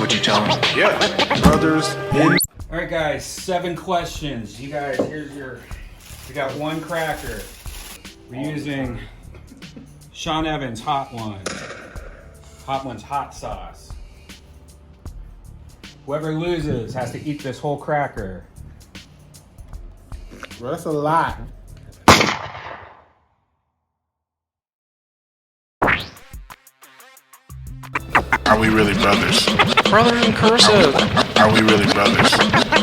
What'd you tell me? Yeah, brothers in. All right, guys, 7 questions. You guys, we got 1 cracker. We're using Sean Evans Hot Ones. Hot Ones hot sauce. Whoever loses has to eat this whole cracker. Bro, that's a lot. Are we really brothers? Brothers in Cursive. Are we really brothers?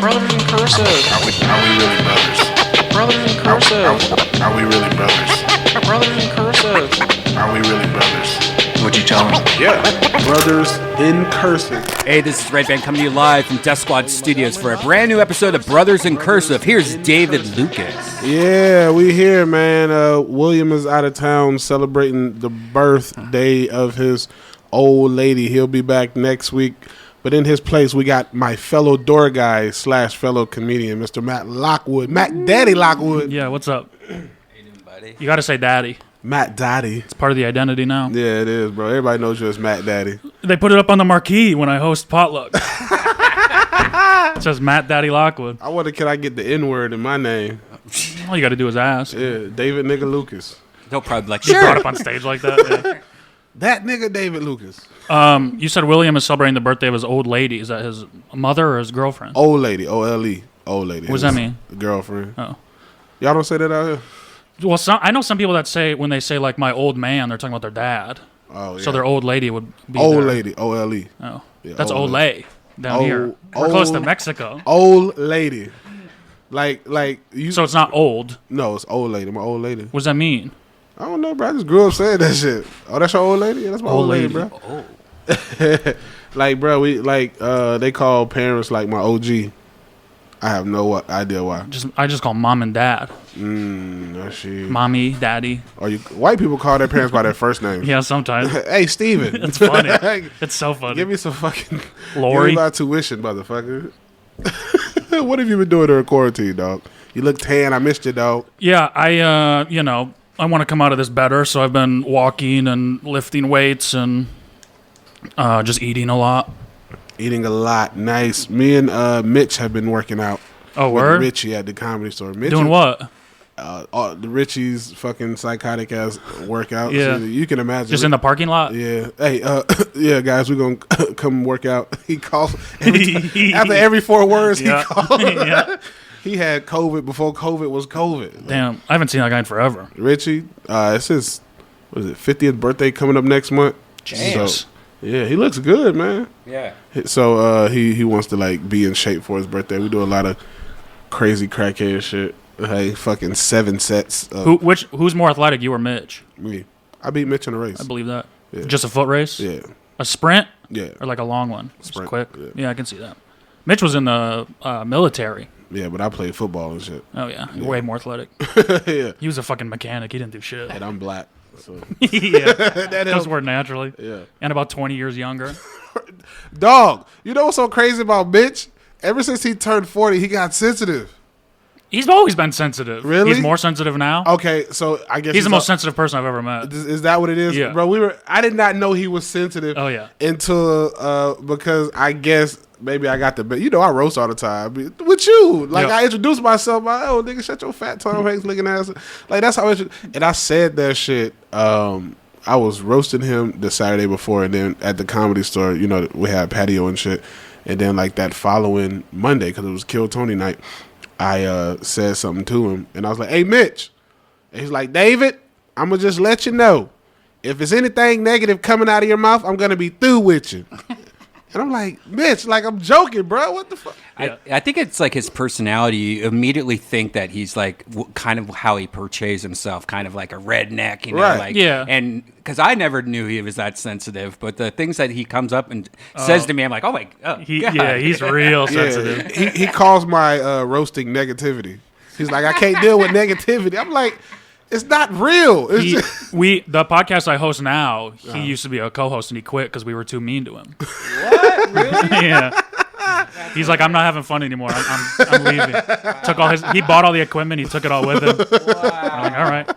Brothers in Cursive. Are we really brothers? Brothers in Cursive. Are we really brothers? Brothers in Cursive. Are we really brothers? What'd you tell me? Yeah, brothers in Cursive. Hey, this is Redban coming to you live from Death Squad Studios for a brand new episode of Brothers in Cursive. Here's David Lucas. Yeah, we here, man. William is out of town celebrating the birthday of his old lady. He'll be back next week. But in his place, we got my fellow door guy / fellow comedian, Mr. Matt Lockwood. Matt Daddy Lockwood. Yeah, what's up? How you doing, buddy? You got to say daddy. Matt Daddy. It's part of the identity now. Yeah, it is, bro. Everybody knows you as Matt Daddy. They put it up on the marquee when I host potluck. It says Matt Daddy Lockwood. I wonder, can I get the N-word in my name? All you got to do is ask. Yeah, David nigga Lucas. They'll probably be like, Just brought sure. up on stage like that. Yeah. That nigga David Lucas. You said William is celebrating the birthday of his old lady. Is that his mother or his girlfriend? Old lady, O-L-E. Old lady. What does that mean? Girlfriend. Oh. Y'all don't say that out here? Well, I know some people that say, when they say, like, my old man, they're talking about their dad. Oh, yeah. So their old lady would be Old their- lady, O-L-E. Oh. Yeah, That's old old lay down here. We're close to Mexico. Old lady. Like you. So it's not old. No, it's old lady. My old lady. What does that mean? I don't know, bro. I just grew up saying that shit. Oh, that's your old lady? Yeah, that's my old lady, bro. Oh. Like, bro, they call parents like my OG. I have no idea why. I just call mom and dad. That shit. Mommy, daddy. Or white people call their parents by their first name. Yeah, sometimes. Hey, Steven. It's funny. It's so funny. Give me some fucking Lori. Give me my tuition, motherfucker. What have you been doing during quarantine, dog? You look tan. I missed you, dog. Yeah, I want to come out of this better, so I've been walking and lifting weights and just eating a lot. Eating a lot. Nice. Me and Mitch have been working out. Oh, with word? Richie at the Comedy Store. Mitch Doing what? The Richie's fucking psychotic ass workout. Yeah. So you can imagine. Just in the parking lot? Yeah. Hey, yeah, guys, we're going to come work out. He calls after every 4 words he calls. Yeah. He had COVID before COVID was COVID. Damn, I haven't seen that guy in forever. Richie, it's his, 50th birthday coming up next month. Jeez. So, yeah, he looks good, man. Yeah. So he wants to like be in shape for his birthday. We do a lot of crazy crackhead shit. Hey, fucking 7 sets. Who's more athletic, you or Mitch? Me. I beat Mitch in a race. I believe that. Yeah. Just a foot race? Yeah. A sprint? Yeah. Or like a long one? Just Sprint, quick? yeah. I can see that. Mitch was in the military. Yeah, but I played football and shit. Oh, yeah. Way more athletic. Yeah. He was a fucking mechanic. He didn't do shit. And I'm black. So. Yeah. That Those were naturally. Yeah. And about 20 years younger. Dog, you know what's so crazy about Mitch? Ever since he turned 40, he got sensitive. He's always been sensitive. Really? He's more sensitive now. Okay, so I guess He's the most sensitive person I've ever met. Is that what it is? Yeah. Bro, I did not know he was sensitive. Oh, yeah. Until because I guess maybe I got I roast all the time with you. Like Yeah. I introduced myself by, oh nigga, shut your fat Tom Hanks looking ass. Like that's how and I said that shit. I was roasting him the Saturday before, and then at the Comedy Store, we had patio and shit. And then like that following Monday, because it was Kill Tony night, I said something to him, and I was like, "Hey, Mitch," and he's like, "David, I'm gonna just let you know, if there's anything negative coming out of your mouth, I'm gonna be through with you." And I'm like, Mitch, like I'm joking, bro. What the fuck? I think it's like his personality. You immediately think that he's like kind of how he portrays himself, kind of like a redneck, Right. Like, yeah. And because I never knew he was that sensitive, but the things that he comes up and says to me, I'm like, oh my God. Yeah, he's real sensitive. Yeah, he calls my roasting negativity. He's like, I can't deal with negativity. I'm like, it's not real. It's just The podcast I host now, he used to be a co-host and he quit because we were too mean to him. What? Really? Yeah. He's like, I'm not having fun anymore. I'm leaving. He bought all the equipment. He took it all with him. Wow. I'm like, all right.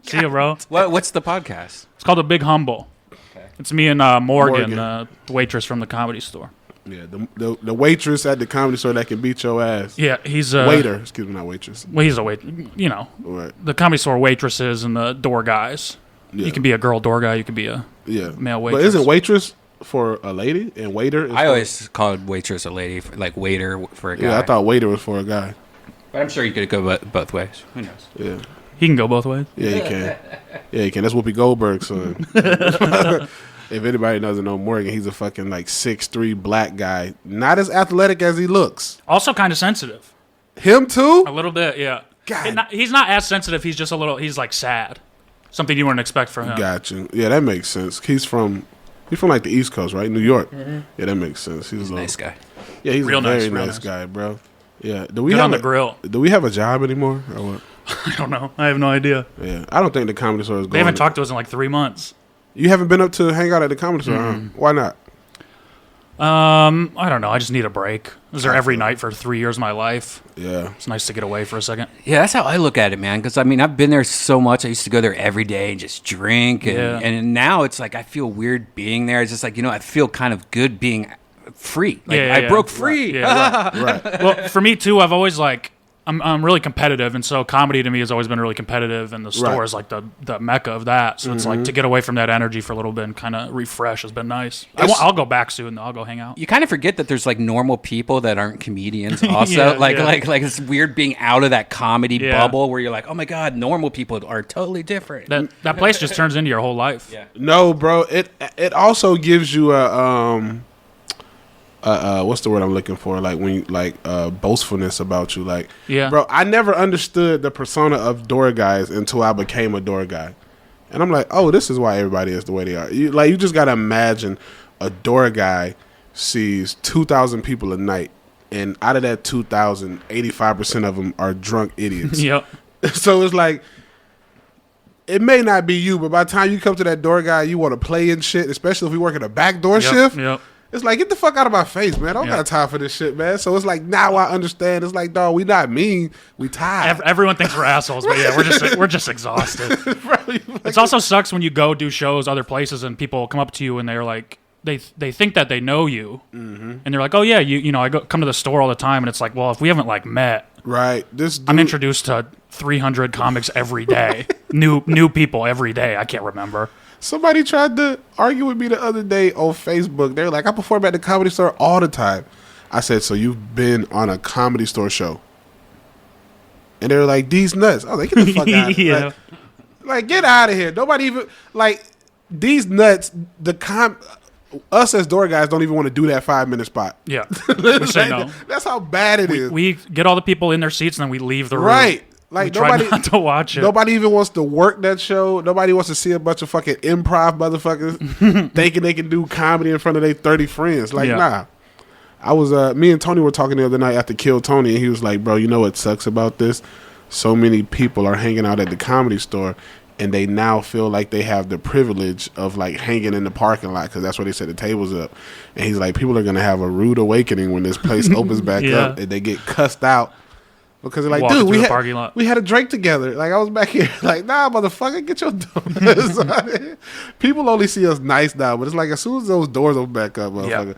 See you, bro. What's the podcast? It's called The Big Humble. Okay. It's me and Morgan, the waitress from the Comedy Store. Yeah, the waitress at the Comedy Store that can beat your ass. Yeah, he's Waiter, excuse me, not waitress. Well, he's a wait. You know, Right. the Comedy Store waitresses and the door guys. Yeah. You can be a girl door guy. You can be a male waitress. But isn't waitress for a lady and waiter? Is I for, always called waitress a lady, like waiter for a guy. Yeah, I thought waiter was for a guy. But I'm sure you could go both ways. Who knows? Yeah. He can go both ways. Yeah, you can. Yeah, you can. That's Whoopi Goldberg's son. If anybody doesn't know Morgan, he's a fucking like 6'3" black guy. Not as athletic as he looks. Also kind of sensitive. Him too? A little bit, yeah. God. He's not as sensitive. He's just a little. He's like sad. Something you wouldn't expect from him. Got you. Yeah, that makes sense. He's from like the East Coast, right? New York. Mm-hmm. Yeah, that makes sense. He's a Nice guy. Yeah, he's Real a very nice, nice guy, bro. Yeah. Do we Good have on the grill. Do we have a job anymore or what? I don't know. I have no idea. Yeah, I don't think the Comedy Store is going. They haven't talked to us in like 3 months. You haven't been up to hang out at the Comedy Store, huh? Why not? I don't know. I just need a break. I was there every night for 3 years of my life. Yeah. It's nice to get away for a second. Yeah, that's how I look at it, man. Because I mean, I've been there so much. I used to go there every day and just drink, and now it's like I feel weird being there. It's just like I feel kind of good being free. Like I broke free. Right. Yeah, Right. Well, for me too, I've always like I'm really competitive, and so comedy to me has always been really competitive, and the store is like the mecca of that. So it's like to get away from that energy for a little bit and kind of refresh has been nice. I'll go back soon. I'll go hang out. You kind of forget that there's like normal people that aren't comedians. Also, like it's weird being out of that comedy bubble where you're like, oh my god, normal people are totally different. That place just turns into your whole life. Yeah. No, bro. It also gives you a what's the word I'm looking for? Like when you boastfulness about you. Like, bro, I never understood the persona of door guys until I became a door guy. And I'm like, oh, this is why everybody is the way they are. You just gotta imagine a door guy sees 2,000 people a night, and out of that 2,000, 85% of them are drunk idiots. Yep. So it's like, it may not be you, but by the time you come to that door guy, you want to play and shit, especially if we work at a backdoor shift. Yep. It's like, get the fuck out of my face, man. I don't got time for this shit, man. So it's like, now I understand. It's like, dog, we not mean. We tired. Everyone thinks we're assholes, but yeah, we're just exhausted. It also sucks when you go do shows other places and people come up to you and they're like, they think that they know you, and they're like, oh yeah, you know, I come to the store all the time, and it's like, well, if we haven't like met, right? This dude, I'm introduced to 300 comics every day, new people every day. I can't remember. Somebody tried to argue with me the other day on Facebook. They're like, I perform at the Comedy Store all the time. I said, so you've been on a Comedy Store show? And they were like, these nuts. I was like, get the fuck out of here. Like, get out of here. Nobody even, like, these nuts, us as door guys don't even want to do that 5-minute spot. Yeah. We say no. That's how bad it is. We get all the people in their seats and then we leave the room. Right. Like, we try not to watch it. Nobody even wants to work that show. Nobody wants to see a bunch of fucking improv motherfuckers thinking they can do comedy in front of their 30 friends. Like, nah. I was, me and Tony were talking the other night after Kill Tony, and he was like, bro, you know what sucks about this? So many people are hanging out at the Comedy Store, and they now feel like they have the privilege of like hanging in the parking lot because that's where they set the tables up. And he's like, people are going to have a rude awakening when this place opens back up and they get cussed out. Because they're like, walking dude, we had a drink together. Like, I was back here. Like, nah, motherfucker, get your donuts. People only see us nice now, but it's like as soon as those doors open back up, motherfucker.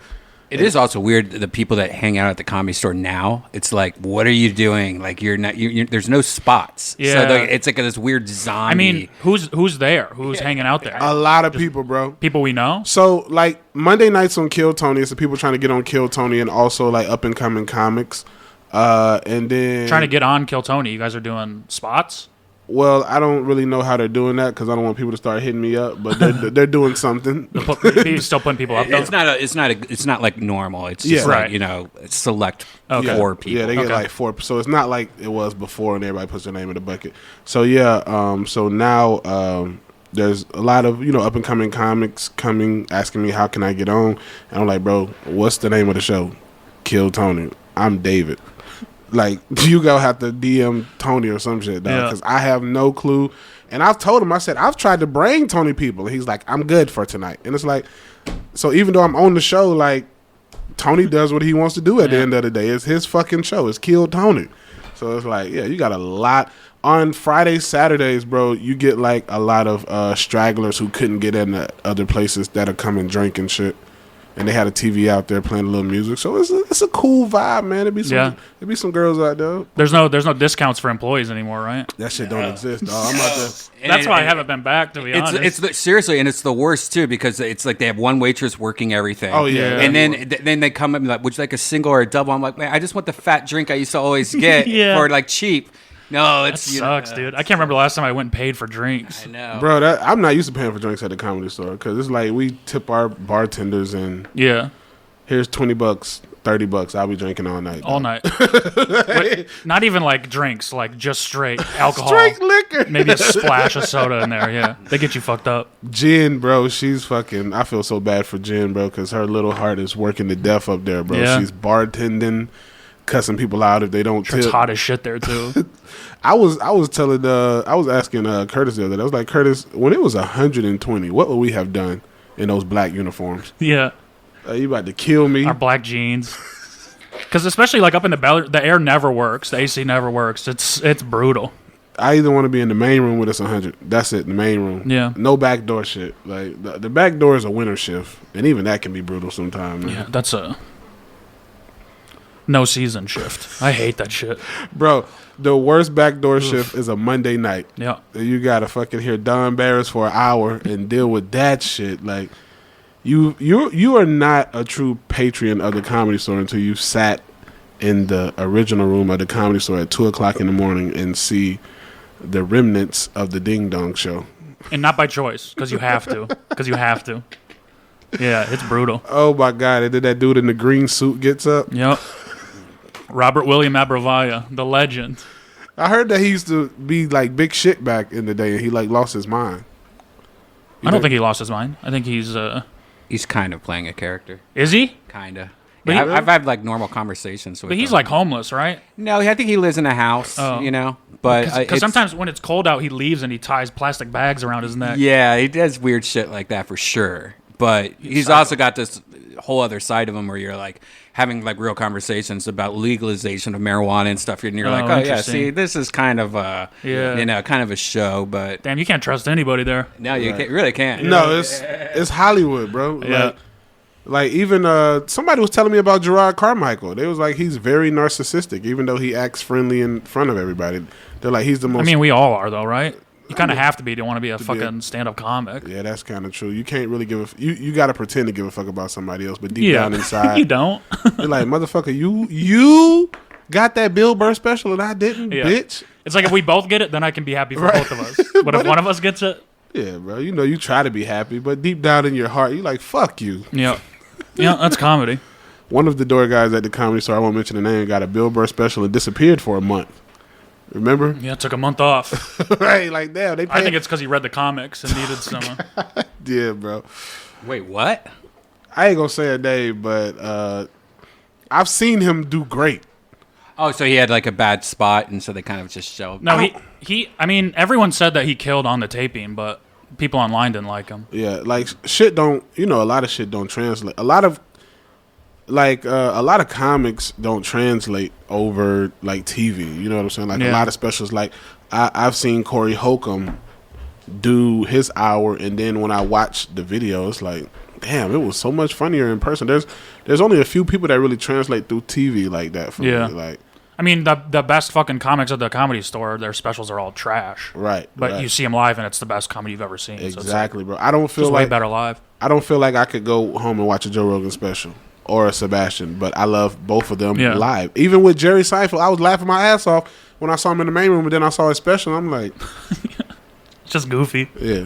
It is also weird, the people that hang out at the Comedy Store now, it's like, what are you doing? Like, you're not, there's no spots. Yeah. So it's like this weird zombie. I mean, who's there? Who's hanging out there? A lot of people, bro. People we know? So, like, Monday nights on Kill Tony, it's the people trying to get on Kill Tony and also, like, up-and-coming comics. And then trying to get on Kill Tony. You guys are doing spots? Well, I don't really know how they're doing that because I don't want people to start hitting me up. But they're doing something. You're still putting people up. Though? It's not like normal. It's just like, select 4 people. Yeah, they get like 4. So it's not like it was before, and everybody puts their name in the bucket. So so now there's a lot of up and coming comics coming asking me how can I get on, and I'm like, bro, what's the name of the show? Kill Tony. I'm David. Like, you go have to DM Tony or some shit, dog, because I have no clue. And I've told him, I said, I've tried to bring Tony people. And he's like, I'm good for tonight. And it's like, so even though I'm on the show, like, Tony does what he wants to do at the end of the day. It's his fucking show. It's Kill Tony. So it's like, you got a lot. On Fridays, Saturdays, bro, you get, like, a lot of stragglers who couldn't get in other places that'll come and drink and shit. and they had a TV out there playing a little music. So it's a cool vibe, man. It'd be some girls out there. There's no discounts for employees anymore, right? That shit don't exist, dog. I'm out there. That's why I haven't been back, to be honest. Seriously, and it's the worst too, because it's like they have one waitress working everything. Oh yeah, and then they come up and like, would you like a single or a double? I'm like, man, I just want the fat drink I used to always get for like cheap. No, that sucks, dude. I can't remember the last time I went and paid for drinks. I know, bro. I'm not used to paying for drinks at the Comedy Store because it's like we tip our bartenders and here's $20, $30. I'll be drinking all night. All night. Wait, not even like drinks, like just straight alcohol. Straight liquor. Maybe a splash of soda in there. Yeah, they get you fucked up. Jen, bro, she's fucking. I feel so bad for Jen, bro, because her little heart is working to death up there, bro. Yeah. She's bartending, cussing people out if they don't tip. It's hot as shit there too. I was asking Curtis the other day. I was like, Curtis, when it was 120, what would we have done in those black uniforms? Yeah. You about to kill me? Our black jeans. Because especially like up in the air never works. The AC never works. It's brutal. I either want to be in the main room with us 100. That's it, the main room. Yeah. No back door shit. Like the back door is a winter shift, and even that can be brutal sometimes. Man. Yeah, that's a no season shift. I hate that shit, bro. The worst backdoor shift is a Monday night. Yeah. You gotta fucking hear Don Barris for an hour and deal with that shit. Like you are not a true patron of the Comedy Store until you sat in the original room of the Comedy Store at 2:00 in the morning and see the remnants of the Ding Dong Show. And not by choice, because you have to. Yeah, it's brutal. Oh my God! And then that dude in the green suit gets up. Yep. Robert William Abravaya, the legend. I heard that he used to be like big shit back in the day, and he like lost his mind. I don't think he lost his mind. I think he's kind of playing a character. Is he? Kinda. But Yeah, I've had like normal conversations with But he's him. like homeless, right? No, I think he lives in a house. Oh. You know, but Because sometimes when it's cold out, he leaves and he ties plastic bags around his neck. Yeah, he does weird shit like that for sure. But he's also got this whole other side of him where you're like having like real conversations about legalization of marijuana and stuff, and you're like, oh yeah, see, this is kind of kind of a show, but damn, you can't trust anybody there. No, you really can't. No, it's Hollywood, bro. Yeah. Like even somebody was telling me about Gerard Carmichael. They was like, he's very narcissistic, even though he acts friendly in front of everybody. They're like, he's the most. I mean, we all are though, right? You kind of have to be to want to be a fucking stand-up comic. Yeah, that's kind of true. You can't really give you got to pretend to give a fuck about somebody else, but deep down inside, you don't. You're like, motherfucker, you got that Bill Burr special and I didn't, bitch. It's like if we both get it, then I can be happy for both of us. But if one of us gets it, yeah, bro, you know you try to be happy, but deep down in your heart, you like, fuck you. Yeah, that's comedy. One of the door guys at the Comedy Store, I won't mention the name, got a Bill Burr special and disappeared for a month. Remember? Yeah, took a month off. Right, like damn. I think it's because he read the comics and needed some. Yeah, bro. Wait, what? I ain't gonna say a name, but I've seen him do great. Oh, so he had like a bad spot, and so they kind of just show. No, he. I mean, everyone said that he killed on the taping, but people online didn't like him. Yeah, like shit don't. You know, a lot of shit don't translate. A lot of comics don't translate over like TV. You know what I'm saying? Like a lot of specials. Like I've seen Corey Holcomb do his hour, and then when I watch the video, it's like, damn, it was so much funnier in person. There's only a few people that really translate through TV like that for me. Like, I mean, the best fucking comics at the Comedy Store, their specials are all trash. Right. But you see them live, and it's the best comedy you've ever seen. Exactly, so bro. I don't feel just like way better live. I don't feel like I could go home and watch a Joe Rogan special or a Sebastian, but I love both of them live. Even with Jerry Seinfeld, I was laughing my ass off when I saw him in the main room, and then I saw his special, and I'm like... It's just goofy. Yeah.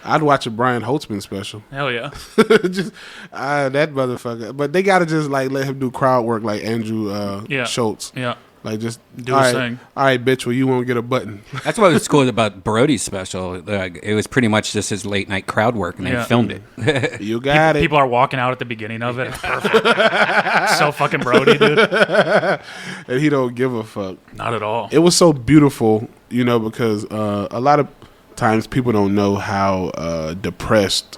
I'd watch a Brian Holtzman special. Hell yeah. Just that motherfucker. But they got to just like let him do crowd work like Andrew Schultz. Yeah. Like just do his thing. All right, bitch, well, you won't get a button. That's what was cool about Brody's special. It was pretty much just his late night crowd work, and they filmed it. You got it. People are walking out at the beginning of it. It's perfect. So fucking Brody, dude. And he don't give a fuck. Not at all. It was so beautiful, you know, because a lot of times people don't know how depressed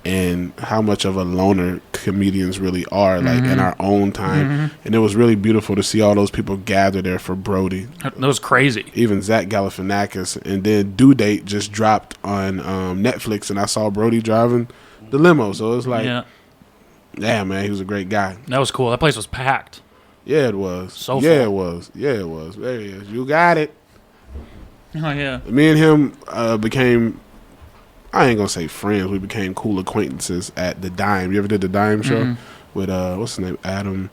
and how much of a loner comedians really are, like in our own time. And it was really beautiful to see all those people gather there for Brody. That was crazy. Even Zach Galifianakis. And then Due Date just dropped on Netflix, and I saw Brody driving the limo. So it was like, Yeah, man, he was a great guy. That was cool. That place was packed. Yeah, it was. So yeah, full. it was. Yeah, it was. There he is. You got it. Oh yeah. Me and him became, I ain't gonna say friends. We became cool acquaintances at the Dime. You ever did the Dime show with what's his name? Adam,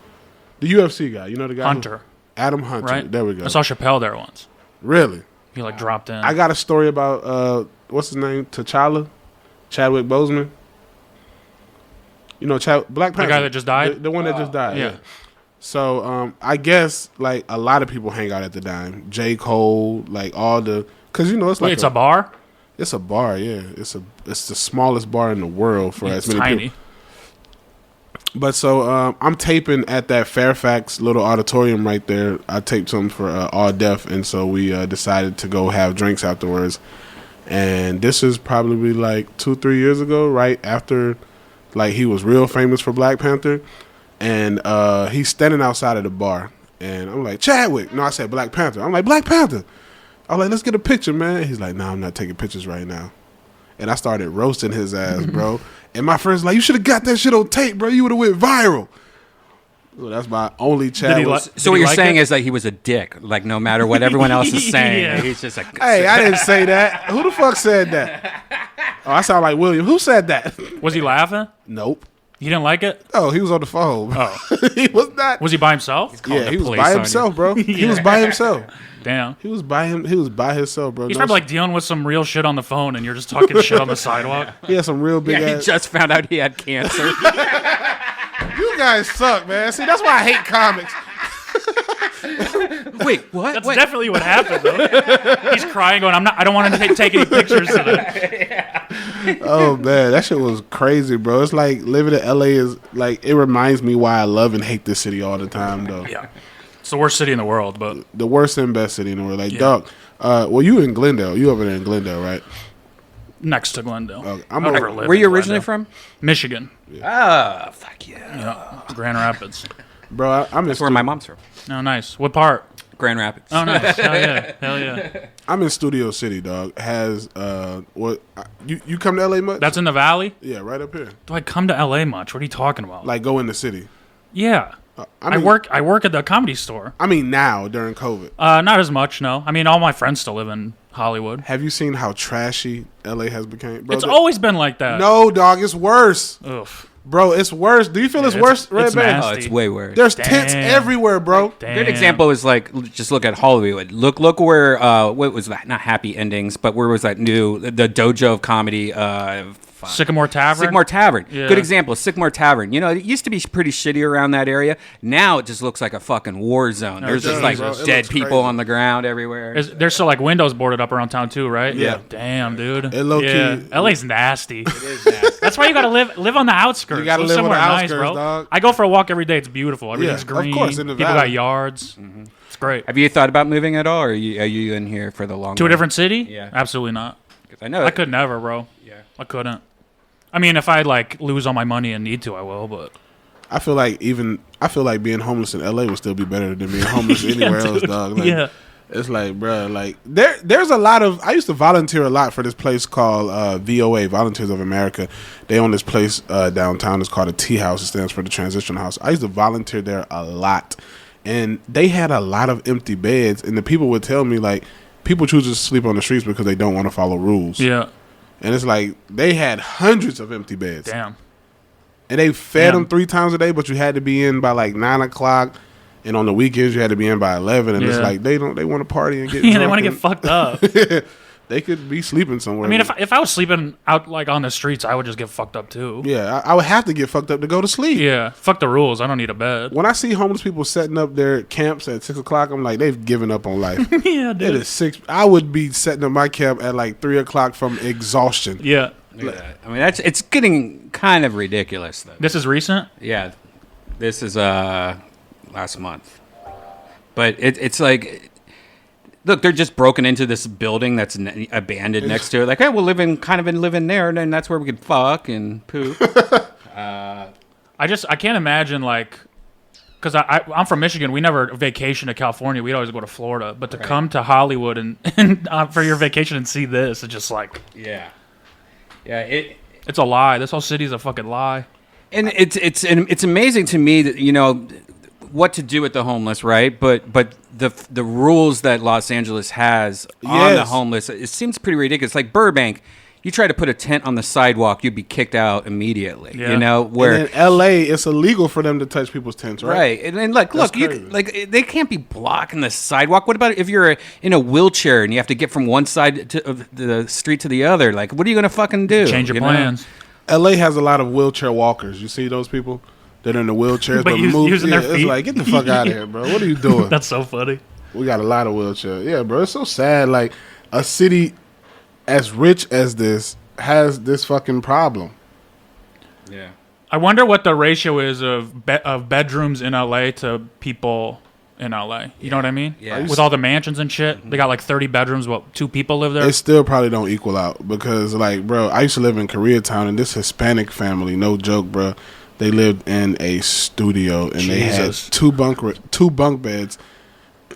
the UFC guy. You know the guy? Hunter. Adam Hunter. Right. There we go. I saw Chappelle there once. Really? He like dropped in. I got a story about what's his name? T'Challa, Chadwick Boseman. You know, Black Panther. The guy that just died? The one that just died. Yeah. So I guess like a lot of people hang out at the Dime. J. Cole, like all the, because you know it's like Wait, it's a bar? It's a bar, yeah. It's the smallest bar in the world for It's as many tiny. people. But so I'm taping at that Fairfax little auditorium right there. I taped something for All Deaf, and so we decided to go have drinks afterwards. And this is probably like 2-3 years ago, right after like he was real famous for Black Panther. And he's standing outside of the bar, and I'm like, Chadwick. No, I said Black Panther. I'm like, Black Panther. I'm like, let's get a picture, man. He's like, nah, I'm not taking pictures right now. And I started roasting his ass, bro. And my friend's like, you should have got that shit on tape, bro. You would have went viral. Well, that's my only Chadwick. So what you're saying is that he was a dick. Like no matter what everyone else is saying, Yeah. he's just like. Hey, I didn't say that. Who the fuck said that? Oh, I sound like William. Who said that? Was he laughing? Nope. You didn't like it? Oh, he was on the phone. Oh. He was not. Was he by himself? calling Yeah, the he was police by on himself, you. bro. He was by himself. Damn. He was by himself, bro. He's No probably shit. like dealing with some real shit on the phone and you're just talking shit on the sidewalk. He had some real big Yeah, he ass. just found out he had cancer. You guys suck, man. See, that's why I hate comics. Wait, what? That's Wait. definitely what happened though. He's crying going, I don't want to take any pictures today. Oh man, that shit was crazy, bro. It's like living in LA is like, it reminds me why I love and hate this city all the time, though. Yeah. It's the worst city in the world, but The worst and best city in the world. Like, Yeah. dog. Well, you in Glendale. You over there in Glendale, right? next to Glendale. Okay. I've never lived Where in you originally Glendale. from? Michigan. Ah, fuck yeah. Yeah. Grand Rapids. Bro, I'm in That's where my mom's from. Oh, nice. What part? Grand Rapids. Oh, nice. Hell yeah. Hell yeah. I'm in Studio City, dog. Has what you come to LA much? That's in the valley? Yeah, right up here. Do I come to LA much? What are you talking about? Like go in the city. Yeah. I mean, I work at the comedy store. I mean now during COVID. Not as much, no. I mean, all my friends still live in Hollywood. Have you seen how trashy LA has become? Bro, It's always been like that. no, dog. It's worse, Oof. bro. It's worse. Do you feel it's it's- worse, it's Redban? nasty. Oh, it's way worse. There's tents Damn. everywhere, bro. Damn. Good example is like just look at Hollywood. Look where what was that? Not Happy Endings, but where was that new the dojo of comedy? Sycamore Tavern? Sycamore Tavern. Yeah. Good example. Sycamore Tavern. You know, it used to be pretty shitty around that area. Now it just looks like a fucking war zone. There's it just does, like bro. It dead looks people crazy. on the ground everywhere. There's still like windows boarded up around town too, right? Yeah. Damn, dude. It low-key- yeah. LA's nasty. It is nasty. That's why you gotta live on the outskirts. You gotta Live live on somewhere the nice, outskirts, bro. dog. I go for a walk every day. It's beautiful. Everything's of green. course, in the People valley. got yards. It's great. Have you thought about moving at all, or are you in here for the long To a run? different city? Yeah. Absolutely not. 'Cause I know I could never, bro. Yeah. I couldn't. I mean, if I like lose all my money and need to, I will. But I feel like being homeless in LA would still be better than being homeless anywhere else, dude. dog. Like, Yeah. It's like, bro, like there's a lot of. I used to volunteer a lot for this place called VOA, Volunteers of America. They own this place downtown. It's called a Tea House. It stands for the Transition House. I used to volunteer there a lot, and they had a lot of empty beds. And the people would tell me like, people choose to sleep on the streets because they don't want to follow rules. Yeah. And it's like they had hundreds of empty beds. Damn. And they fed Damn. them 3 times a day, but you had to be in by like 9 o'clock, and on the weekends you had to be in by 11. And it's Yeah. like they want to party and get Yeah, drunk they want to get and fucked up. they could be sleeping somewhere. I mean, if I was sleeping out like on the streets, I would just get fucked up too. yeah, I would have to get fucked up to go to sleep. Yeah. Fuck the rules. I don't need a bed. When I see homeless people setting up their camps at 6 o'clock, I'm like, they've given up on life. Yeah, It dude. is 6. I would be setting up my camp at like 3 o'clock from exhaustion. Yeah. Look at that. I mean, it's getting kind of ridiculous, though. This is recent. Yeah, this is last month, but it's like, look, they're just broken into this building that's abandoned next to it. Like, hey, we'll live in there, and then that's where we could fuck and poop. I can't imagine like, because I'm from Michigan. We never vacation to California. We'd always go to Florida. But to come to Hollywood and for your vacation and see this, it's just like Yeah, it's a lie. This whole city's a fucking lie. And it's amazing to me that what to do with the homeless, right? But the rules that Los Angeles has on the homeless, it seems pretty ridiculous. Like Burbank, you try to put a tent on the sidewalk, you'd be kicked out immediately. Yeah. Where in L.A. it's illegal for them to touch people's tents, right? Right, and look, they can't be blocking the sidewalk. What about if you're in a wheelchair and you have to get from one side of the street to the other? Like, what are you gonna fucking do? Change your plans. L.A. has a lot of wheelchair walkers. You see those people that are in the wheelchairs but using their feet. It's like, get the fuck out of here, bro. What are you doing? That's so funny. We got a lot of wheelchairs. Yeah, bro. It's so sad. Like a city as rich as this has this fucking problem. Yeah. I wonder what the ratio is of bedrooms in LA to people in LA. You know what I mean? Yeah. With all the mansions and shit, they got like 30 bedrooms. What, 2 people live there? It still probably don't equal out because, like, bro, I used to live in Koreatown, and this Hispanic family, no joke, bro, they lived in a studio and they had two bunk beds.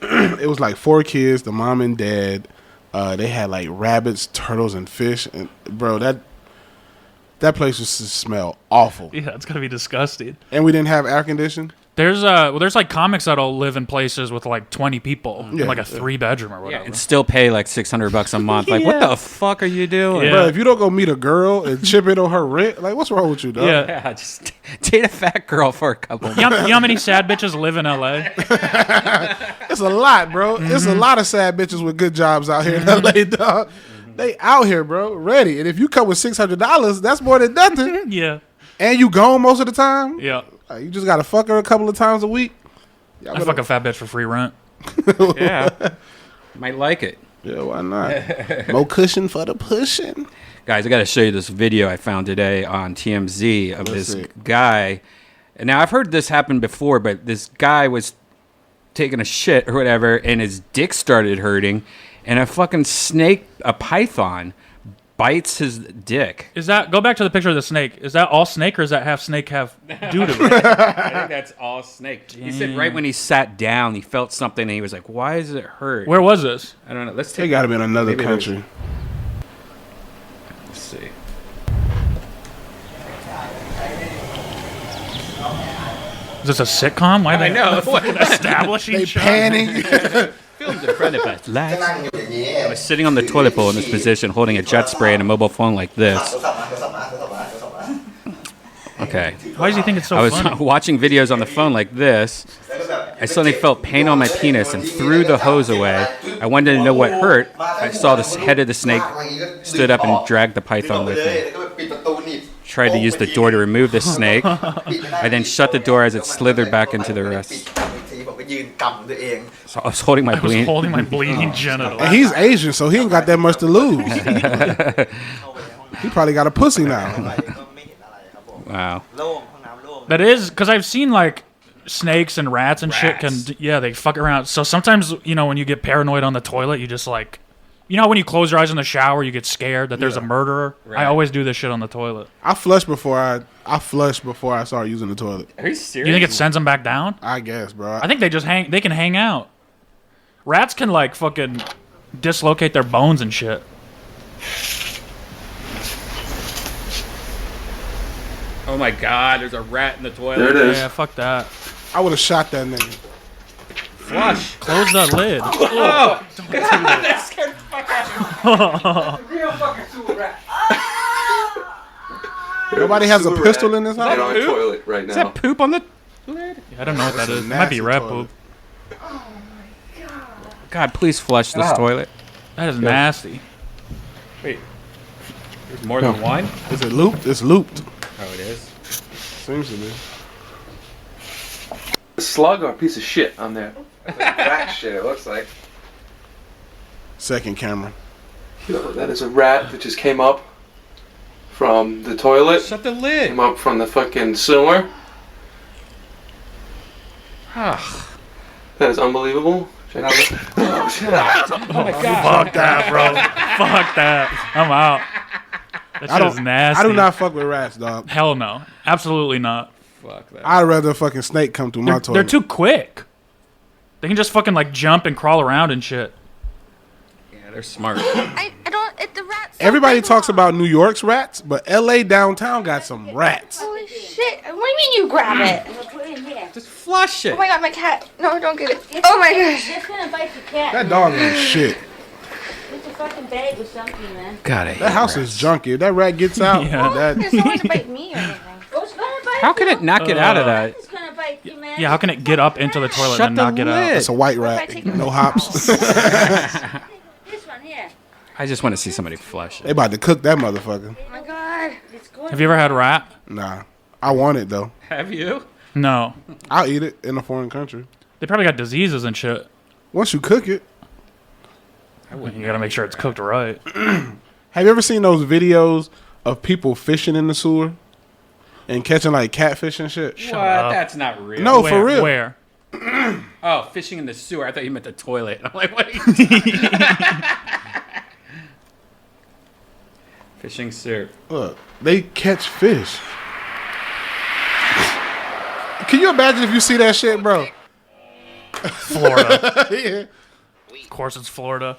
It was like 4 kids, the mom and dad. They had like rabbits, turtles, and fish. And bro, that place used to smell awful. Yeah, it's gonna be disgusting. And we didn't have air conditioning. There's like comics that'll live in places with like 20 people in like a 3-bedroom or whatever. Yeah, and still pay like $600 a month. Like, what the fuck are you doing? Yeah. Bro, if you don't go meet a girl and chip in on her rent, like, what's wrong with you, dog? Yeah. Just date a fat girl for a couple months. You know how many sad bitches live in LA? It's a lot, bro. Mm-hmm. It's a lot of sad bitches with good jobs out here in LA, dog. They out here, bro, ready. And if you come with $600, that's more than nothing. Yeah. And you gone most of the time. Yeah. You just gotta fuck her a couple of times a week. I fuck a fat bitch for free rent. Yeah. Might like it. Yeah, why not? More cushion for the pushing. Guys, I got to show you this video I found today on TMZ of this guy. And now, I've heard this happen before, but this guy was taking a shit or whatever, and his dick started hurting, and a fucking snake, a python, bites his dick. Go back to the picture of the snake. Is that all snake, or is that half snake, half doo-doo? I think that's all snake. Damn. He said right when he sat down, he felt something, and he was like, why does it hurt? Where was this? I don't know. Let's take. It got to be in another country. Let's see. Is this a sitcom? Why I know. Establishing They panning. Filmed in front of us. I was sitting on the toilet bowl in this position, holding a jet spray and a mobile phone like this. Okay. Why does he think it's so funny? I was watching videos on the phone like this. I suddenly felt pain on my penis and threw the hose away. I wanted to know what hurt. I saw the head of the snake, stood up and dragged the python with me. Tried to use the door to remove the snake. I then shut the door as it slithered back into the rest. So I was holding my bleeding genital. And he's Asian, so he ain't got that much to lose. He probably got a pussy now. Wow. That is, because I've seen like snakes and rats and shit they fuck around. So sometimes, when you get paranoid on the toilet, you just like, when you close your eyes in the shower, you get scared that there's a murderer. Right. I always do this shit on the toilet. I flush before I start using the toilet. Are you serious? You think it sends them back down? I guess, bro. I think they just they can hang out. Rats can like fucking dislocate their bones and shit. Oh my god, there's a rat in the toilet. There it is. Yeah, fuck that. I would have shot that nigga. Flush. Close that lid. Oh! Don't do that. That scared the fuck out of me. Real fucking sewer rat. Nobody has a pistol in this house? On the toilet right now. Is that poop on the lid? I don't know what that is. It might be rat poop. Oh my god. God, please flush this toilet. That is nasty. Wait. There's more than one? Is it looped? It's looped. Oh, it is? Seems to be. A slug or a piece of shit on there? Like rat shit, it looks like. Second camera. Yo, that is a rat that just came up from the toilet. Shut the lid. Came up from the fucking sewer. Ah. That is unbelievable. Check out Oh my god. Fuck that, bro. Fuck that. I'm out. That shit is nasty. I do not fuck with rats, dog. Hell no. Absolutely not. Fuck that. I'd rather a fucking snake come through my toilet. They're too quick. They can just fucking like jump and crawl around and shit. Yeah, they're smart. I don't. The rats everybody talks about New York's rats, but L.A. downtown got some rats. Holy shit. What do you mean you grab it? Put it in here. Just flush it. Oh my god, my cat. No, don't get it. Oh my gosh. It's gonna bite the cat. That dog ain't shit. It's a fucking bag or something, man. God, I hate That house is junky. If that rat gets out, that It's not going to bite me or anything. Oh, it's gonna bite How can you. it not get out of that? It's gonna bite you, man. Yeah, how can it get up into the toilet Shut and the not get out? lid. it's a white rat. take it No hops. This one here. I just want to see somebody flush They it. about to cook that motherfucker. Oh my god. It's going. Have you ever had rat? Nah, I want it though. Have you? No. I'll eat it in a foreign country. They probably got diseases and shit. Once you cook it. You gotta make sure it's cooked right. Have you ever seen those videos of people fishing in the sewer and catching like catfish and shit? What? That's not real. No, Where? for real. Where? Oh, fishing in the sewer. I thought you meant the toilet. I'm like, what are you doing? Fishing sewer. Look, they catch fish. Can you imagine if you see that shit, bro? Florida. Yeah. Of course it's Florida.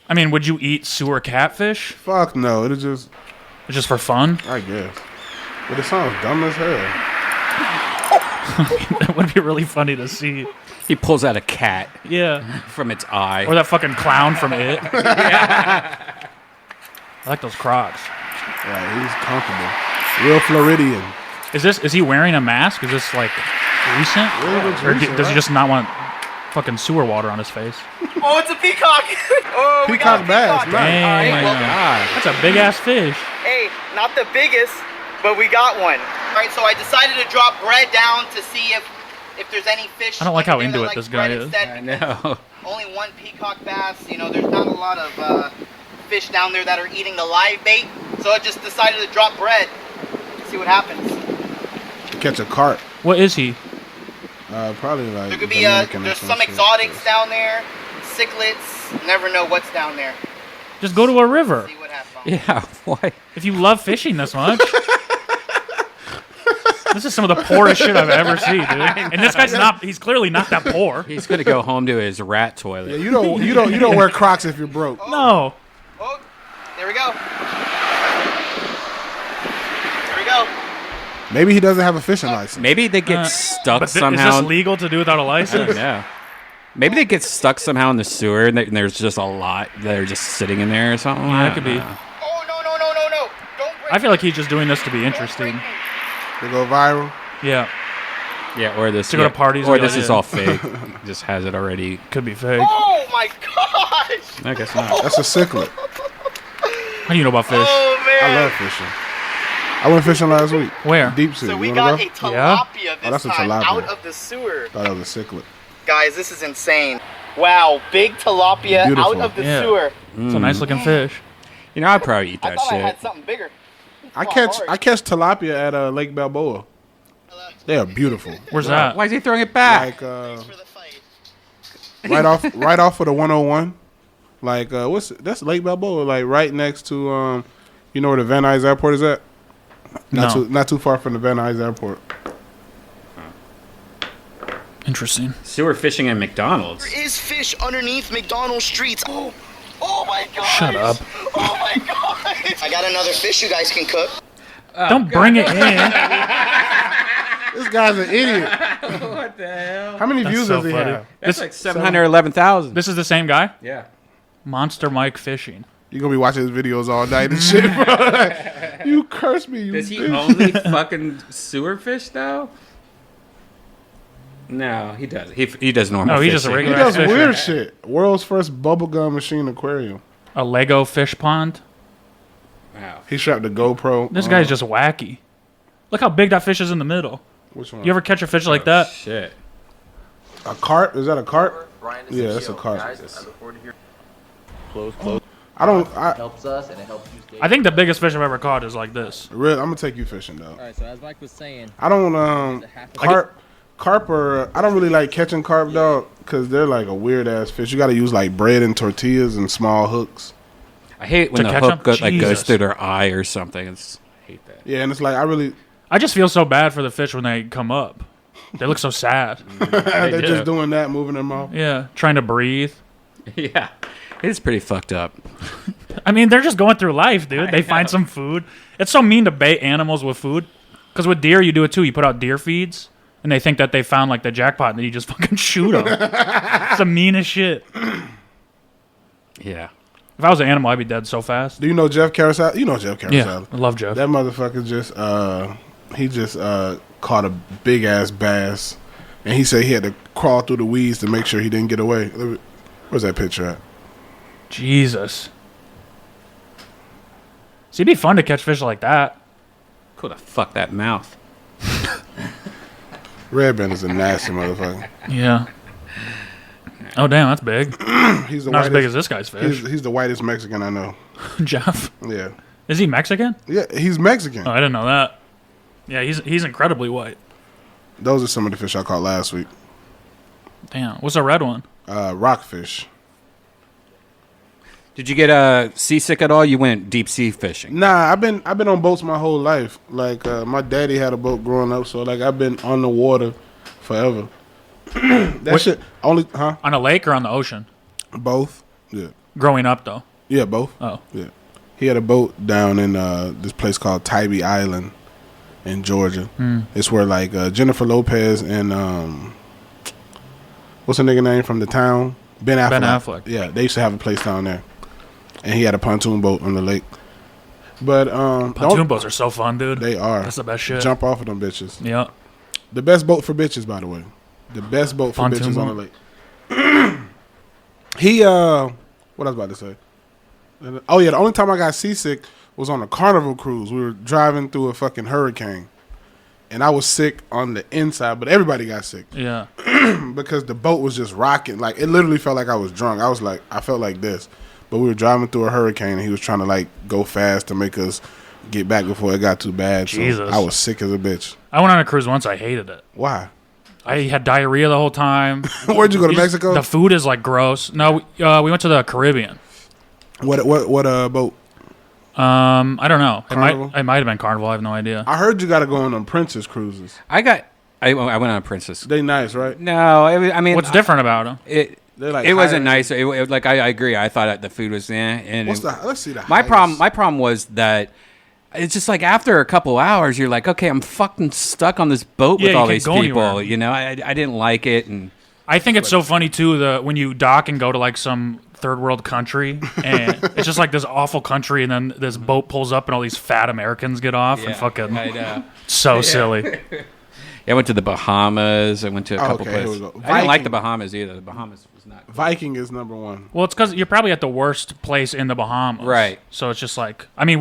I mean, would you eat sewer catfish? Fuck no. It's just, Just for fun? I guess. But it sounds dumb as hell. That would be really funny to see. He pulls out a cat Yeah. from its eye. Or that fucking clown from It. I like those Crocs. Right, he's comfortable. Real Floridian. Is he wearing a mask? Is this like recent? Or does he just not want fucking sewer water on his face? Oh, it's a peacock. Oh, we got a Peacock bass. peacock. Nice. Dang, All right, well, that's a big ass fish. hey, not the biggest, but we got one. All right, so I decided to drop bread down to see if there's any fish. I don't like how there into that it like this guy bread is. instead, I because know. Only one peacock bass. You know, there's not a lot of fish down there that are eating the live bait. So I just decided to drop bread. See what happens. Catch a carp. What is he? Probably like. There could be Dominican or there's some some shit. exotics down there, cichlids. Never know what's down there. Just go to a river. See what happens. Yeah, why? If you love fishing this much. This is some of the poorest shit I've ever seen, dude. And this guy's he's clearly not that poor. He's going to go home to his rat Yeah, toilet. you don't wear Crocs if you're broke. No. Oh, there we go. There we go. Maybe he doesn't have a fishing license. Maybe they get stuck But somehow. is this legal to do without a I license? don't know. Maybe they get stuck somehow in the sewer and there's just a lot that are just sitting in there or something. Yeah, it could be. Oh, no. Don't break I feel like he's just doing this to be interesting. They go viral. Yeah, Yeah, or this. To go to parties Or and be this like, is yeah. all fake. Just has it already. could be fake. Oh my gosh! I guess not. That's a cichlid. How do you know about fish? Oh man! I love fishing. I went fishing last week. Where? Deep sea. So we You got wanna a go? tilapia Oh, that's this a time tilapia. out of the sewer. Thought that was a cichlid. Guys, this is insane. Wow, big tilapia Beautiful. out of the Yeah. sewer. It's a nice looking fish. You know, I'd probably eat I that thought I shit. had something bigger. I Come on, catch hurry. I catch tilapia at Lake Balboa. They are beautiful. Where's that? Why is he throwing it back? Like For the fight. right off of the 101. Like that's Lake Balboa, like right next to you know where the Van Nuys Airport is at? No. Not too far from the Van Nuys Airport. Interesting. Sewer fishing at McDonald's. There is fish underneath McDonald's streets. Oh my god! Shut up. Oh my god! I got another fish you guys can cook. Don't bring it in. This guy's an idiot. What the hell? How many views so does he funny. have? That's like 711,000. This is the same guy? Yeah. Monster Mike Fishing. You're gonna be watching his videos all night and shit, bro. Like, you curse me, you Does he bitch. only fucking sewer fish though? No, he doesn't. He does normal. No, he's just a fishing. He regular does fisher. weird shit. World's first bubblegum machine aquarium. A Lego fish pond. Wow. He strapped a GoPro. This guy's just wacky. Look how big that fish is in the middle. Which one? You ever catch a fish like that? Shit. A carp? Is that a carp? Yeah, that's a carp. I don't. Helps us and it helps you stay. I think the biggest fish I've ever caught is like this. I'm gonna take you fishing though. Alright, so as Mike was saying, I don't carp or I don't really like catching carp dog because they're like a weird ass fish. You got to use like bread and tortillas and small hooks. I hate when To the catch hook 'em? goes Jesus. through their eye or something. I hate that. Yeah, and it's like I just feel so bad for the fish when they come up. They look so sad. they're do. just doing that, moving their mouth. Yeah, trying to breathe. Yeah. It's pretty fucked up. I mean, they're just going through life, dude. They find some food. It's so mean to bait animals with food. Because with deer, you do it too. You put out deer feeds, and they think that they found like the jackpot, and then you just fucking shoot them. It's the meanest shit. Yeah. If I was an animal, I'd be dead so fast. Do you know Jeff Carousel? You know Jeff Carousel. Yeah, I love Jeff. That motherfucker just caught a big ass bass, and he said he had to crawl through the weeds to make sure he didn't get away. Where's that picture at? Jesus. See, it'd be fun to catch fish like that. Cool to fuck that mouth. Redban is a nasty motherfucker. Yeah. Oh, damn, that's big. He's the Not as big whitest- as this guy's fish. He's the whitest Mexican I know. Jeff. Yeah. Is he Mexican? Yeah, he's Mexican. Oh, I didn't know that. Yeah, he's incredibly white. Those are some of the fish I caught last week. Damn. What's a red one? Rockfish. Did you get seasick at all? You went deep sea fishing. Nah, I've been on boats my whole life. Like my daddy had a boat growing up, so like I've been on the water forever. Shit only, huh? On a lake or on the ocean? Both. Yeah. Growing up, though. Yeah, both. Oh. Yeah. He had a boat down in this place called Tybee Island in Georgia. It's where like Jennifer Lopez and what's the nigga name from the town? Ben Affleck. Ben Affleck. Yeah, they used to have a place down there, and he had a pontoon boat on the lake. But Pontoon boats are so fun, dude. They are. That's the best shit. Jump off of them bitches. Yeah. The best boat for bitches, by the way. The best boat for Pontoon bitches boat? on the lake. He what I was about to say. Oh yeah, the only time I got seasick was on a Carnival cruise. We were driving through a fucking hurricane, and I was sick on the inside, but everybody got sick. Yeah. Because the boat was just rocking. Like it literally felt like I was drunk. I felt like this. But we were driving through a hurricane, and he was trying to like go fast to make us get back before it got too bad. Jesus. So I was sick as a bitch. I went on a cruise once. I hated it. Why? I had diarrhea the whole time. Where'd you go to Mexico? The food is like gross. No, we went to the Caribbean. What boat? I don't know. Carnival? It might have been Carnival. I have no idea. I heard you got to go on them Princess cruises. I went on a Princess. They nice, right? No, I mean, What's different about them? They're like It wasn't higher- nice. Like I agree. I thought that the food was and Let's see the my highest. problem was that it's just like after a couple hours you're like, okay, I'm fucking stuck on this boat Yeah, with you all can't these go people. anywhere. You know, I didn't like it, and I think it's so funny too when you dock and go to like some third world country, and it's just like this awful country, and then this boat pulls up and all these fat Americans get off and fucking I know. so silly. I went to the Bahamas. I went to a couple Okay, here places. we go. I didn't like Viking. the Bahamas either. The Bahamas was not. Viking is number one. Well, it's because you're probably at the worst place in the Bahamas, Right. So it's just like, I mean,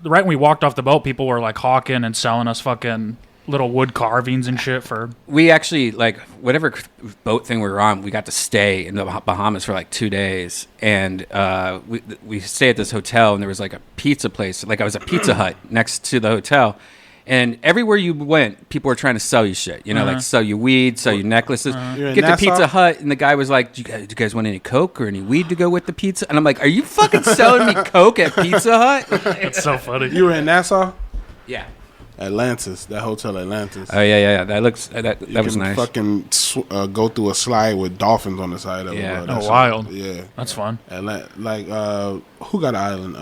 right when we walked off the boat, people were like hawking and selling us fucking little wood carvings and shit for. We actually, like, whatever boat thing we were on, we got to stay in the Bahamas for like 2 days, and we stayed at this hotel, and there was like a pizza place, like I was a Pizza Hut next to the hotel. And everywhere you went, people were trying to sell you shit. You know, like sell you weed, sell you necklaces. You're in Get to Nassau? Pizza Hut, and the guy was like, do you guys want any Coke or any weed to go with the pizza? And I'm like, are you fucking selling me Coke at Pizza Hut? That's so funny. You were in Nassau? Yeah. Atlantis. That hotel Atlantis. Oh, yeah. That looks, that You was can nice. fucking go through a slide with dolphins on the side of Yeah. it. Bro. Oh, That's wild. Yeah. That's fun. Who got an island?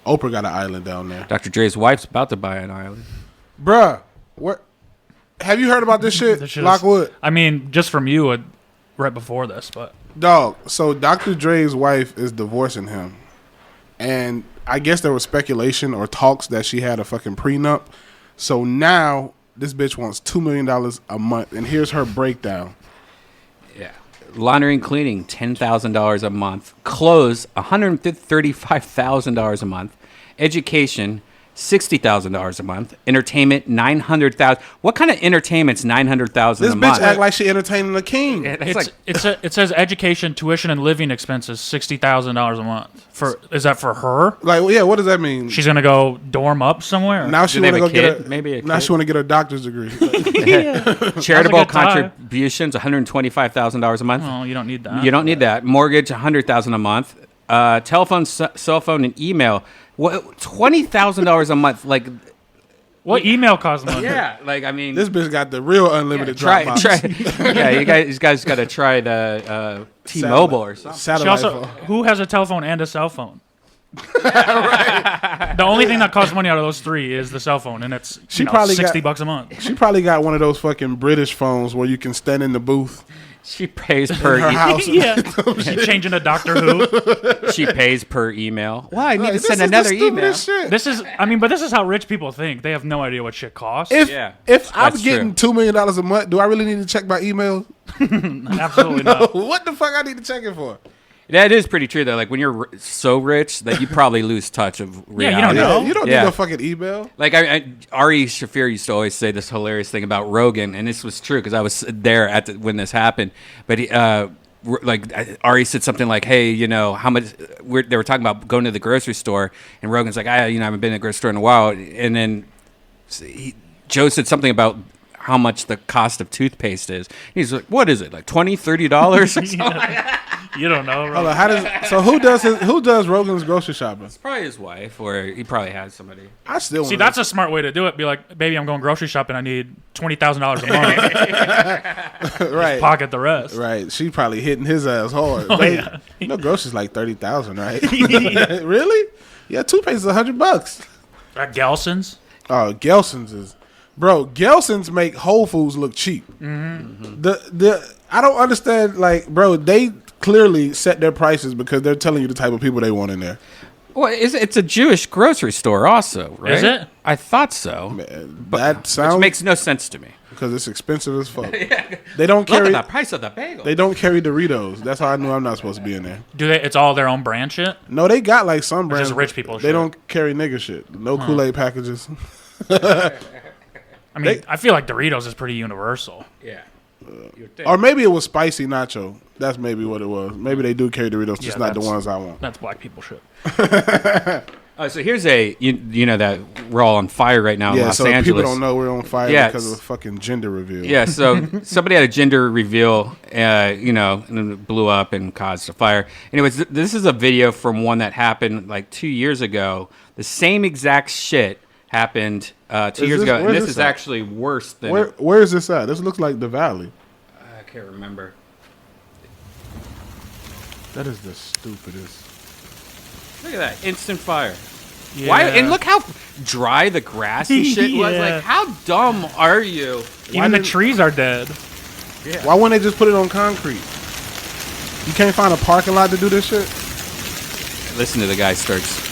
Oprah got an island down there. Dr. Dre's wife's about to buy an island. Bruh, what? Have you heard about this shit? This shit is- Lockwood? I mean, just from you right before this, but Dog, so Dr. Dre's wife is divorcing him. And I guess there was speculation or talks that she had a fucking prenup. So now this bitch wants $2 million a month. And here's her breakdown. Yeah. Laundry and cleaning, $10,000 a month. Clothes, $135,000 a month. Education, $60,000 a month. Entertainment, $900,000. What kind of entertainment's $900,000 This a bitch month? act like she entertaining the king. it says education, tuition, and living expenses $60,000 a month. Is that for her? Like, yeah, what does that mean? She's gonna go dorm up somewhere. Now she they want to have go a get kid? a Maybe a now kid? she want to get her doctor's degree. Charitable good time. contributions, $125,000 a month. Oh, you don't need that. You don't need that. Mortgage, $100,000 a month. Telephone, cell phone, and email. What $20,000 a month? Like, What email costs money? Yeah, like I mean, This bitch got the real unlimited try. Dropbox. Yeah, you guys got to try the T-Mobile or something. She Satellite also, phone. who has a telephone and a cell phone? The only thing that costs money out of those three is the cell phone, and it's She probably got- $60 a month. She probably got one of those fucking British phones where you can stand in the booth She pays per in her house. Yeah, she's changing to Doctor Who. she pays per email. Well, I need to This send is another the email. stupidest shit. This is, I mean, but this is how rich people think. They have no idea what shit costs. If Yeah, if I'm that's getting $2 million a month, do I really need to check my email? Absolutely not. What the fuck I need to check it for? That is pretty true though. Like when you're so rich that you probably lose touch of reality. you don't know. Yeah, you don't Yeah. need no fucking email. Like Ari Shafir used to always say this hilarious thing about Rogan, and this was true because I was there when this happened. But he, Ari said something like, "Hey, you know how much?" They were talking about going to the grocery store, and Rogan's like, "I haven't been to the grocery store in a while." And then Joe said something about how much the cost of toothpaste is. He's like, "What is it? Like $20-$30?" You don't know, Hold right? on, who does Rogan's grocery shopping? Probably his wife, or he probably has somebody. I still See, wanna- that's a smart way to do it. Be like, baby, I'm going grocery shopping. I need $20,000 a month. right. Pocket the rest. Right, she probably hitting his ass hard. Oh, Babe, yeah. you know, groceries like 30,000, right? Really? Yeah, toothpaste is $100. At Gelson's. Oh, Gelson's is, bro. Gelson's make Whole Foods look cheap. The I don't understand. Like, bro, they clearly set their prices because they're telling you the type of people they want in there. Well, it's a Jewish grocery store, also, right? Is it? I thought so. Man, But, that which sounds makes no sense to me. because it's expensive as fuck. They don't Look carry. at the price of the bagel. They don't carry Doritos. That's how I knew I'm not supposed to be in there. Do they? It's all their own brand shit. No, they got like some brands. just rich people They shit? don't carry nigga shit. No Kool-Aid packages. I mean, I feel like Doritos is pretty universal. Yeah. Or maybe it was spicy nacho. That's maybe what it was. Maybe they do carry Doritos, just Yeah, not the that's- ones I want. That's black people shit. So here's you know that we're all on fire right now in Yeah, Los so Angeles. people don't know we're on fire Yeah, because of a fucking gender reveal. Yeah, so somebody had a gender reveal, and it blew up and caused a fire. Anyways, this is a video from one that happened like 2 years ago. The same exact shit happened 2 years ago, and where's this this is at? actually worse than. Where is this at? This looks like the Valley. I can't remember. That is the stupidest. Look at that instant fire. Yeah. Why? And look how dry the grass and shit was. Yeah. Like, how dumb are you? Even the trees are dead. Why wouldn't they just put it on concrete? You can't find a parking lot to do this shit? Listen to the guy starts.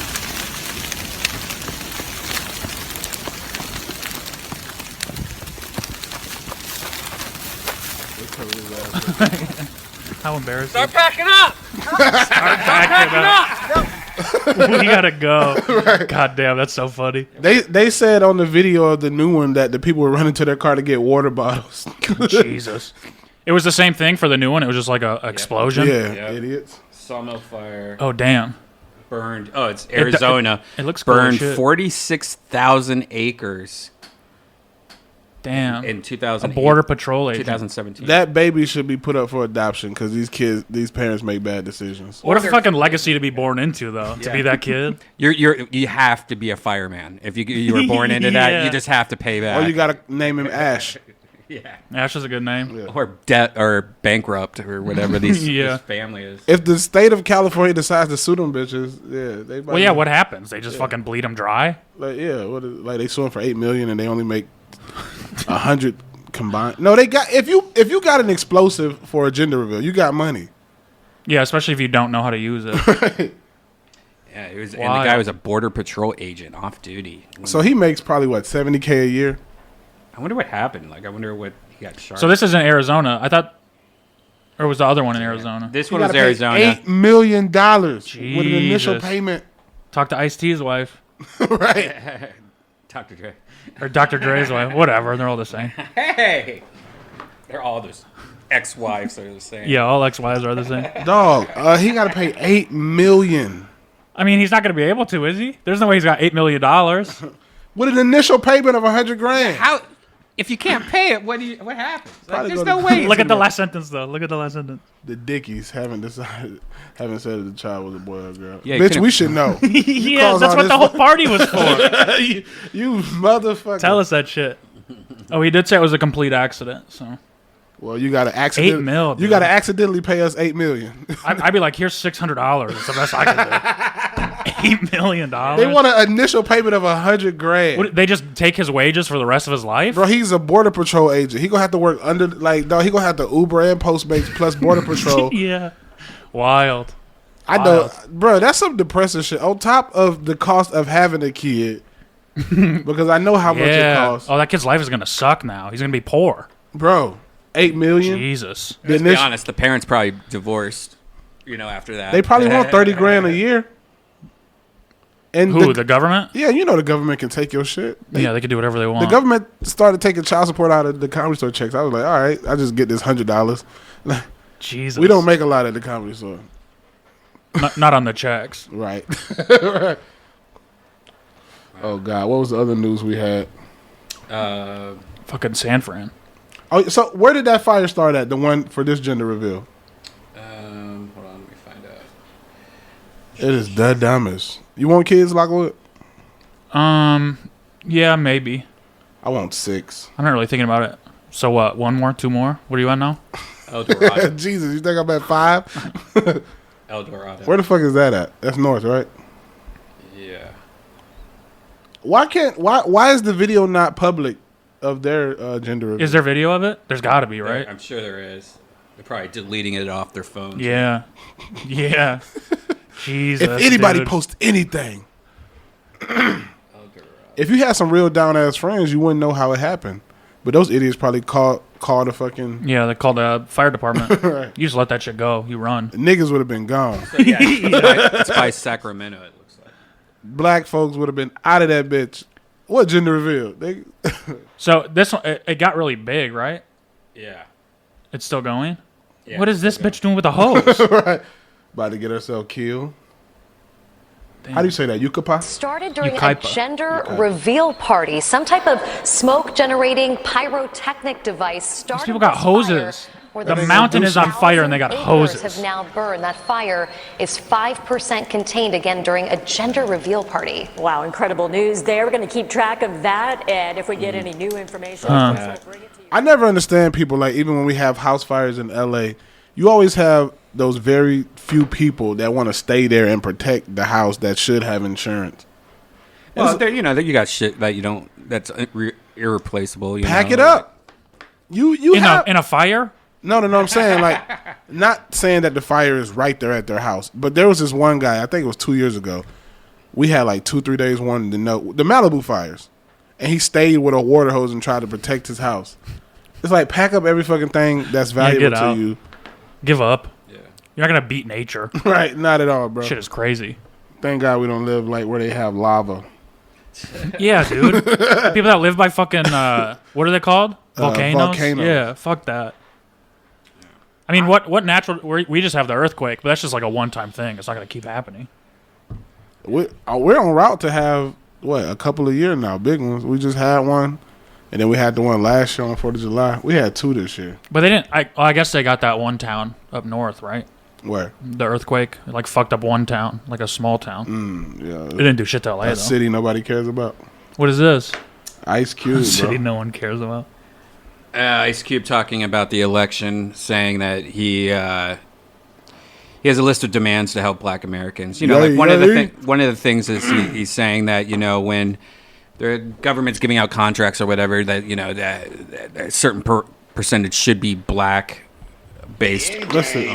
How embarrassing. Start packing up! We gotta go. God damn, that's so funny. They said on the video of the new one that the people were running to their car to get water bottles. Jesus. It was the same thing for the new one. It was just like a explosion. Yeah, Yep. idiots. Sawmill fire. Oh damn. Burned. Oh, it's Arizona. It looks cool as burned shit. 46,000 acres Damn. in A 2008. border patrol agent. 2017. That baby should be put up for adoption because these parents make bad decisions. What a fucking legacy to be born into, though. To be that kid. you have to be a fireman if you were born into that. Yeah. You just have to pay Or back. you gotta name him Ash. yeah. Ash is a good name. Or debt or bankrupt or whatever Yeah. this family is. If the state of California decides to sue them bitches, yeah, they. Well, yeah. What happens? They just fucking bleed them dry. Like like they sue them for $8 million and they only make 100 combined. No, they got if you got an explosive for a gender reveal, you got money. Yeah, especially if you don't know how to use it. Yeah, it was, and Why? the guy was a border patrol agent off duty. So he makes probably what $70K a year. I wonder what happened. Like, I wonder what he got shot. So this is in Arizona. I thought, or was the other one in Arizona? This He one was gotta pay Arizona. $8 million with an initial Jesus. payment. Talk to Ice-T's wife Right. Dr. Dre. or Dr. Dre's wife. Whatever. They're all the same. Hey, they're all those ex-wives are the same. Yeah, all ex-wives are the same. Dog, he got to pay $8 million I mean, he's not going to be able to, is he? There's no way he's got $8 million. with an initial payment of $100,000. How? if you can't pay it, what happens? Like, Probably there's go no to- way. Look at the last sentence, though. Look at the last sentence. The Dickies haven't said if the child was a boy or girl. Yeah, you Bitch, couldn't- we should know. Yeah, cause that's all what this the whole fu- party was for. you motherfucker. Tell us that shit. Oh, he did say it was a complete accident. So Well, you got to accidentally. $8 million. You got to accidentally pay us $8 million. I'd be like, here's $600. That's the best I can do. $8 million. They want an initial payment of $100,000. What, they just take his wages for the rest of his life? Bro, he's a border patrol agent. He gonna have to work under he gonna have to Uber and Postmates plus border patrol. Yeah. Wild. I know, bro. That's some depressing shit. On top of the cost of having a kid, because I know how much it costs. Oh, that kid's life is gonna suck now. He's gonna be poor. Bro, $8 million. Jesus. Let's be honest, the parents probably divorced, after that. They probably want $30,000 a year. And Who, the government? Yeah, the government can take your shit. Yeah, they can do whatever they want. The government started taking child support out of the comedy store checks. I was like, all right, I just get this $100. Jesus. We don't make a lot at the comedy store. Not on the checks. Right. Right. Oh, God. What was the other news we had? Fucking San Fran. Oh, so where did that fire start at? The one for this gender reveal? Hold on, let me find out. It is the dumbest. You want kids, Lockwood? Yeah, maybe. I want 6. I'm not really thinking about it. So what? 1 more? 2 more? What do you want now? El Dorado. Jesus, you think I'm at 5? El Dorado. Where the fuck is that at? That's north, right? Yeah. Why is the video not public of their gender reveal? Is there video of it? There's got to be, right? I'm sure there is. They're probably deleting it off their phones. Yeah. Yeah. Jesus. If anybody dude. posts anything, if you had some real down ass friends, you wouldn't know how it happened. But those idiots probably called the fucking Yeah, they called the fire department. Right. You just let that shit go. You run. niggas would have been gone. So, yeah, it's by Sacramento, it looks like. Black folks would have been out of that bitch. What gender reveal? They So this one, it got really big, right? Yeah. It's still going? Yeah, What is this still bitch doing with the hose? right. About to get herself killed. How do you say that? Yukapa? Started during a Ukaipa. gender reveal party. Some type of smoke-generating pyrotechnic device started. people got this fire hoses. where The the mountain is on fire and they got 1,000 hoses. acres have now burned. That fire is 5% contained again during a gender reveal party. Wow, incredible news there. We're going to keep track of that, and if we get any new information, of course, we'll bring it to you. I never understand people, like, even when we have house fires in LA, you always have those very few people that want to stay there and protect the house that should have insurance. Well, there, you got shit that you don't. That's irreplaceable. Pack it up. You In a fire? No, I'm saying, like, not saying that the fire is right there at their house, but there was this one guy, I think it was 2 years ago. We had like 2-3 days wanting to know the Malibu fires, and he stayed with a water hose and tried to protect his house. It's like, pack up every fucking thing that's valuable get to out. you. Give up. Yeah. You're not going to beat nature. Right, not at all, bro. Shit is crazy. Thank God we don't live like where they have lava. Yeah, dude. People that live by fucking, what are they called? Volcanoes? Volcanoes. Yeah, fuck that. I mean, what natural... We just have the earthquake, but that's just like a one-time thing. It's not going to keep happening. We're on route to have, a couple of years now, big ones. We just had one, and then we had the one last year on 4th of July. We had 2 this year. But they didn't... I guess they got that one town up north, right? Where? The earthquake. It, like, fucked up one town, like a small town. Yeah. It didn't do shit to LA, A though. city nobody cares about. What is this? Ice Cube, City bro. no one cares about. Ice Cube talking about the election, saying that he has a list of demands to help Black Americans. One of the things is he's saying that when the government's giving out contracts or whatever, that that a certain percentage should be Black based. Let's see.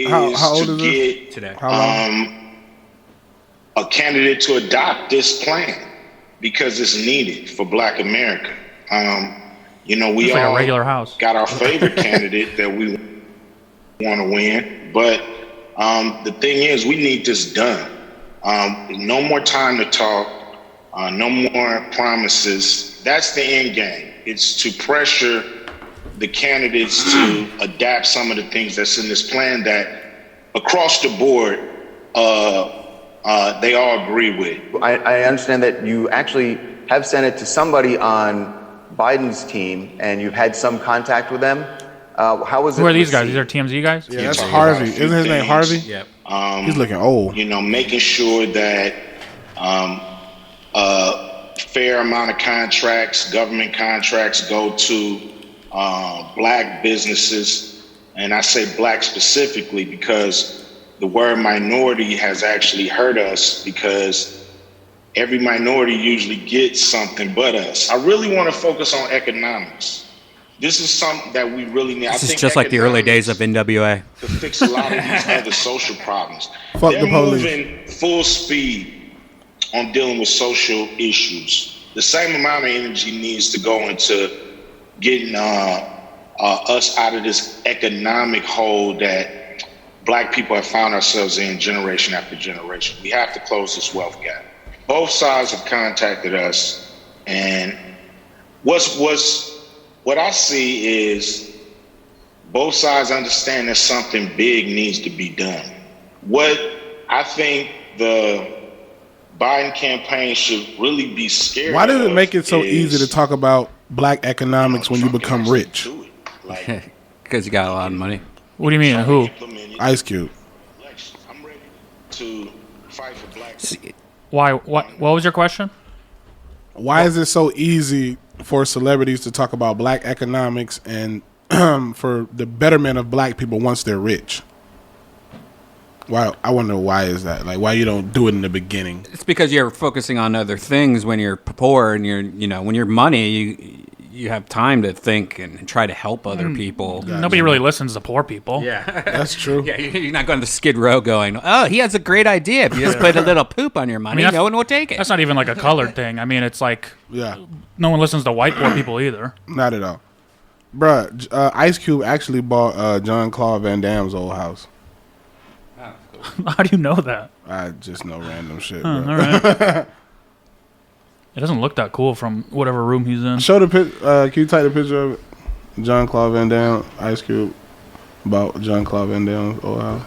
How old is this? Today? How long? A candidate to adopt this plan because it's needed for Black America. We It's like all a regular house. got our favorite candidate that we want to win, but the thing is, we need this done. No more time to talk. No more promises. That's the end game. It's to pressure the candidates to adapt some of the things that's in this plan that across the board they all agree with. I understand that you actually have sent it to somebody on Biden's team and you've had some contact with them, how was it? Who are these guys? received? These are TMZ guys? Yeah, that's Harvey. Isn't his name Harvey? Yep. He's looking old. You know, making sure that a fair amount of contracts, government contracts, go to black businesses. And I say black specifically because the word minority has actually hurt us, because every minority usually gets something but us. I really want to focus on economics. This is something that we really need. This is just like the early days of NWA. To fix a lot of these other social problems. Fuck They're the police. moving full speed on dealing with social issues. The same amount of energy needs to go into getting us out of this economic hole that black people have found ourselves in generation after generation. We have to close this wealth gap. Both sides have contacted us, and what I see is both sides understand that something big needs to be done. What I think the Biden campaign should really be scared of. Why does it make it so easy to talk about black economics when you become rich? Because you got a lot of money. What do you mean? Who? Ice Cube. I'm ready to fight for black. Why? What was your question? Why is it so easy for celebrities to talk about black economics and for the betterment of black people once they're rich? Why? I wonder why is that? Like, why you don't do it in the beginning? It's because you're focusing on other things when you're poor, and when you're money, you have time to think and try to help other people. Nobody really listens to poor people. Yeah, that's true. Yeah, you're not going to Skid Row going, oh, he has a great idea. If you just put a little poop on your money, no one will take it. That's not even like a colored thing. I mean, it's like no one listens to white poor people either. Not at all. Bruh, Ice Cube actually bought John Claude Van Damme's old house. How do you know that? I just know random shit, All bro. right. It doesn't look that cool from whatever room he's in. Show the pic. Can you type the picture of it? John Claude Van Damme, Ice Cube, about John Claude Van Damme's old house.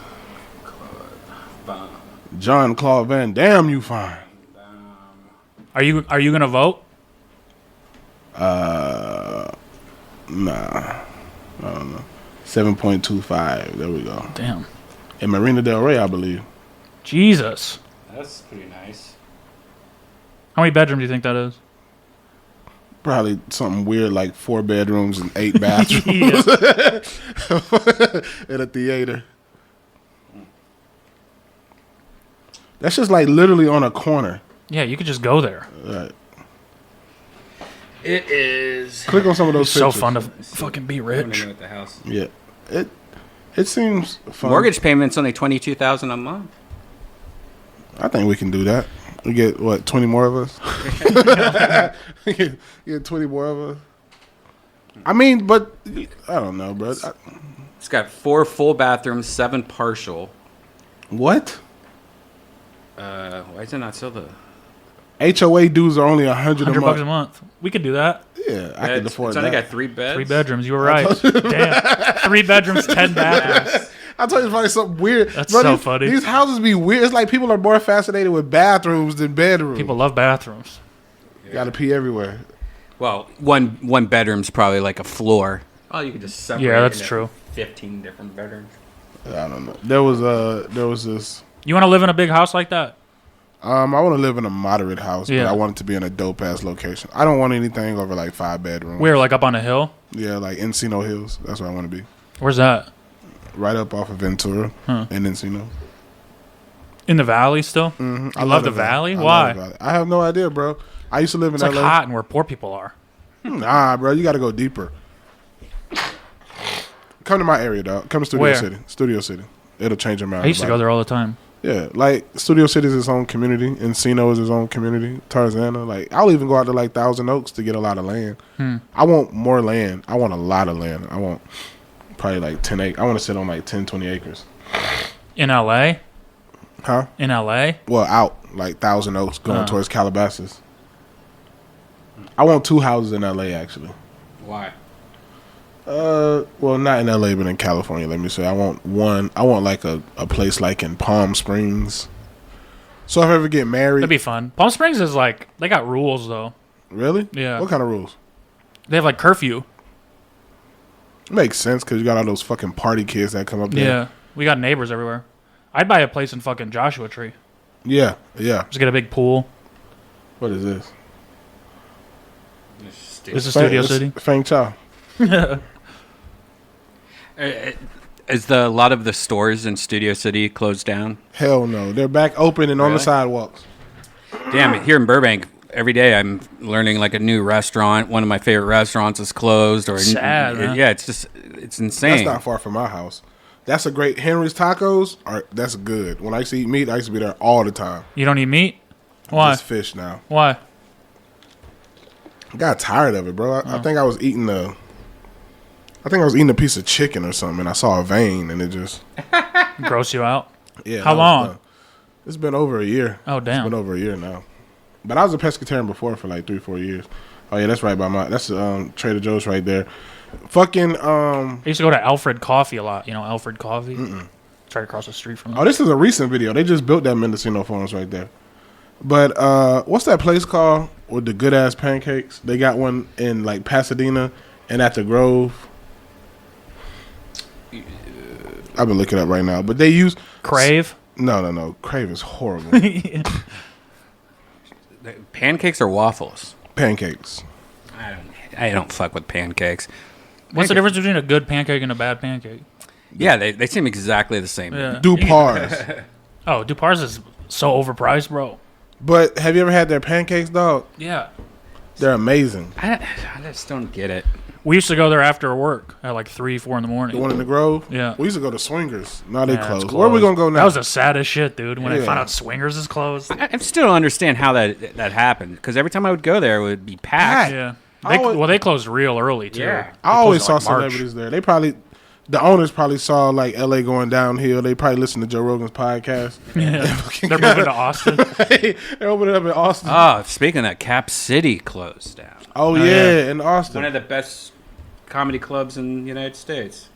John Claude Van Damme, you fine. Are you gonna vote? Nah, I don't know. 7.25. There we go. Damn. In Marina Del Rey, I believe. Jesus. That's pretty nice. How many bedrooms do you think that is? Probably something weird like 4 bedrooms and 8 bathrooms in a theater. That's just like literally on a corner. Yeah, you could just go there. Right. It is. Click on some of those It's so pictures. fun to fucking be rich. At the house. Yeah. It seems fun. Mortgage payment's only $22,000 a month. I think we can do that. We get, 20 more of us? get 20 more of us? I mean, but I don't know, bro. It's got 4 full bathrooms, 7 partial. What? Why is it not still the... HOA dues are only $100 $100 a month. We could do that. Yeah, I could afford It's that. only got 3 beds. 3 bedrooms. You were right. Damn. 3 bedrooms, 10 bathrooms. I told you it's probably something weird. That's Bro, so these, funny. These houses be weird. It's like people are more fascinated with bathrooms than bedrooms. People love bathrooms. You gotta pee everywhere. Well, one bedroom's probably like a floor. Oh, you could just separate. Yeah, that's into true. 15 different bedrooms. I don't know. There was this. You want to live in a big house like that? I want to live in a moderate house, Yeah. but I want it to be in a dope ass location. I don't want anything over like 5 bedrooms. Where, like up on a hill? Yeah, like Encino Hills. That's where I want to be. Where's that? Right up off of Ventura in Encino. In the valley still? Mm-hmm. I love the valley? I love Why? the valley. I have no idea, bro. I used to live It's in like LA. hot and where poor people are. Nah, bro, you got to go deeper. Come to my area, dog. Come to Studio Where? City. Studio City. It'll change your mind. I used to about go it. there all the time. Yeah, like Studio City is its own community. Encino is its own community. Tarzana, like I'll even go out to like Thousand Oaks to get a lot of land. I want more land. I want a lot of land. I want probably like 10 acres. I want to sit on like 10, 20 acres. In LA? Huh? In LA? Well, out like Thousand Oaks going towards Calabasas. I want 2 houses in LA actually. Why? Well, not in LA, but in California. Let me say, I want one. I want like a place like in Palm Springs. So if I ever get married, That'd be fun. Palm Springs is like, they got rules though. really? Yeah. What kind of rules? They have like curfew. Makes sense because you got all those fucking party kids that come up there. Yeah, we got neighbors everywhere. I'd buy a place in fucking Joshua Tree. Yeah, yeah. Just get a big pool. What is this? This is Studio City. Feng Chao. Is a lot of the stores in Studio City closed down? Hell no. They're back open and on the sidewalks. Damn it. Here in Burbank, every day I'm learning like a new restaurant. One of my favorite restaurants is closed. Or Sad, man. Yeah, it's insane. That's not far from my house. That's a great Henry's Tacos. That's good. When I used to eat meat, I used to be there all the time. You don't eat meat? Why? Just fish now. Why? I got tired of it, bro. I think I was eating a piece of chicken or something, and I saw a vein, and it just gross you out. Yeah. How long? It's been over a year. Oh damn. It's been over a year now. But I was a pescatarian before for like 3-4 years. Oh yeah, that's right by that's Trader Joe's right there. Fucking I used to go to Alfred Coffee a lot. You know Alfred Coffee? It's right across the street from me. Oh, this is a recent video. They just built that Mendocino for us right there. But what's that place called with the good ass pancakes? They got one in like Pasadena and at the Grove. I've been looking it up right now, but they use Crave. No. Crave is horrible. Pancakes or waffles? Pancakes. I don't fuck with pancakes. What's the difference between a good pancake and a bad pancake? Yeah, they seem exactly the same. Yeah. Dupars. Oh, Dupars is so overpriced, bro. But have you ever had their pancakes, dog? Yeah. They're amazing. I just don't get it. We used to go there after work at like 3-4 in the morning. The one in the Grove? Yeah. We used to go to Swingers. Now they Yeah, closed. it's Where are we going to go now? That was the saddest shit, dude. When I Yeah. found out Swingers is closed. I still don't understand how that happened. Because every time I would go there, it would be packed. Yeah. They closed real early, too. Yeah. I always saw They closed at, like, celebrities there. They probably, the owners probably saw like LA going downhill. They probably listened to Joe Rogan's podcast. Yeah. They're moving to Austin. They're opening up in Austin. Oh, speaking of that, Cap City closed down. Oh, yeah, in Austin. One of the best comedy clubs in the United States.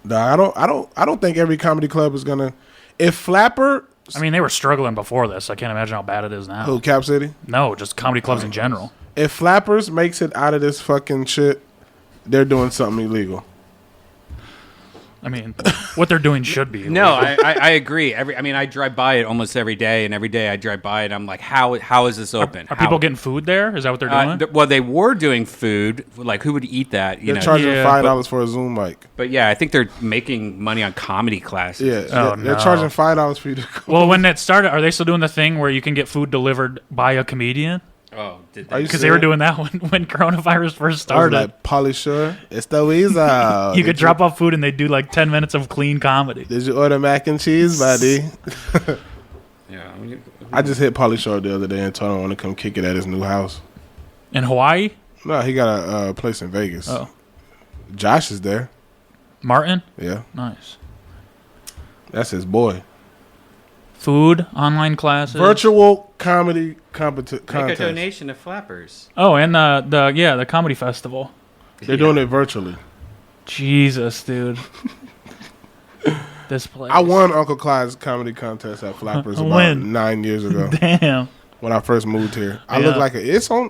Nah, I don't think every comedy club is gonna. If Flapper, I mean, they were struggling before this. I can't imagine how bad it is now. who Cap City? No, just comedy clubs in general. If Flappers makes it out of this fucking shit, they're doing something illegal. I mean, what they're doing should be. No, I agree. I drive by it almost every day, and every day I drive by it, I'm like, how is this open? Are people getting food there? Is that what they're doing? Well, they were doing food. Like, who would eat that? They're charging $5 for a Zoom mic. But yeah, I think they're making money on comedy classes. Yeah, they're charging $5 for you to go. Well, when that started, are they still doing the thing where you can get food delivered by a comedian? Oh, did Are you they? Because they were doing that when coronavirus first started. Like Polly Shore, it's the weasel. You could drop off food and they do like 10 minutes of clean comedy. Did you order mac and cheese, buddy? Yeah. I just hit Polly Shore the other day and told him I want to come kick it at his new house. In Hawaii? No, he got a place in Vegas. Oh. Josh is there. Martin? Yeah. Nice. That's his boy. Food, online classes. Virtual comedy Make a contest. donation to Flappers. Oh, and the comedy festival. They're doing it virtually. Jesus, dude. This place. I won Uncle Clyde's comedy contest at Flappers about When? 9 years ago. Damn. When I first moved here. I Yeah. look like it's on.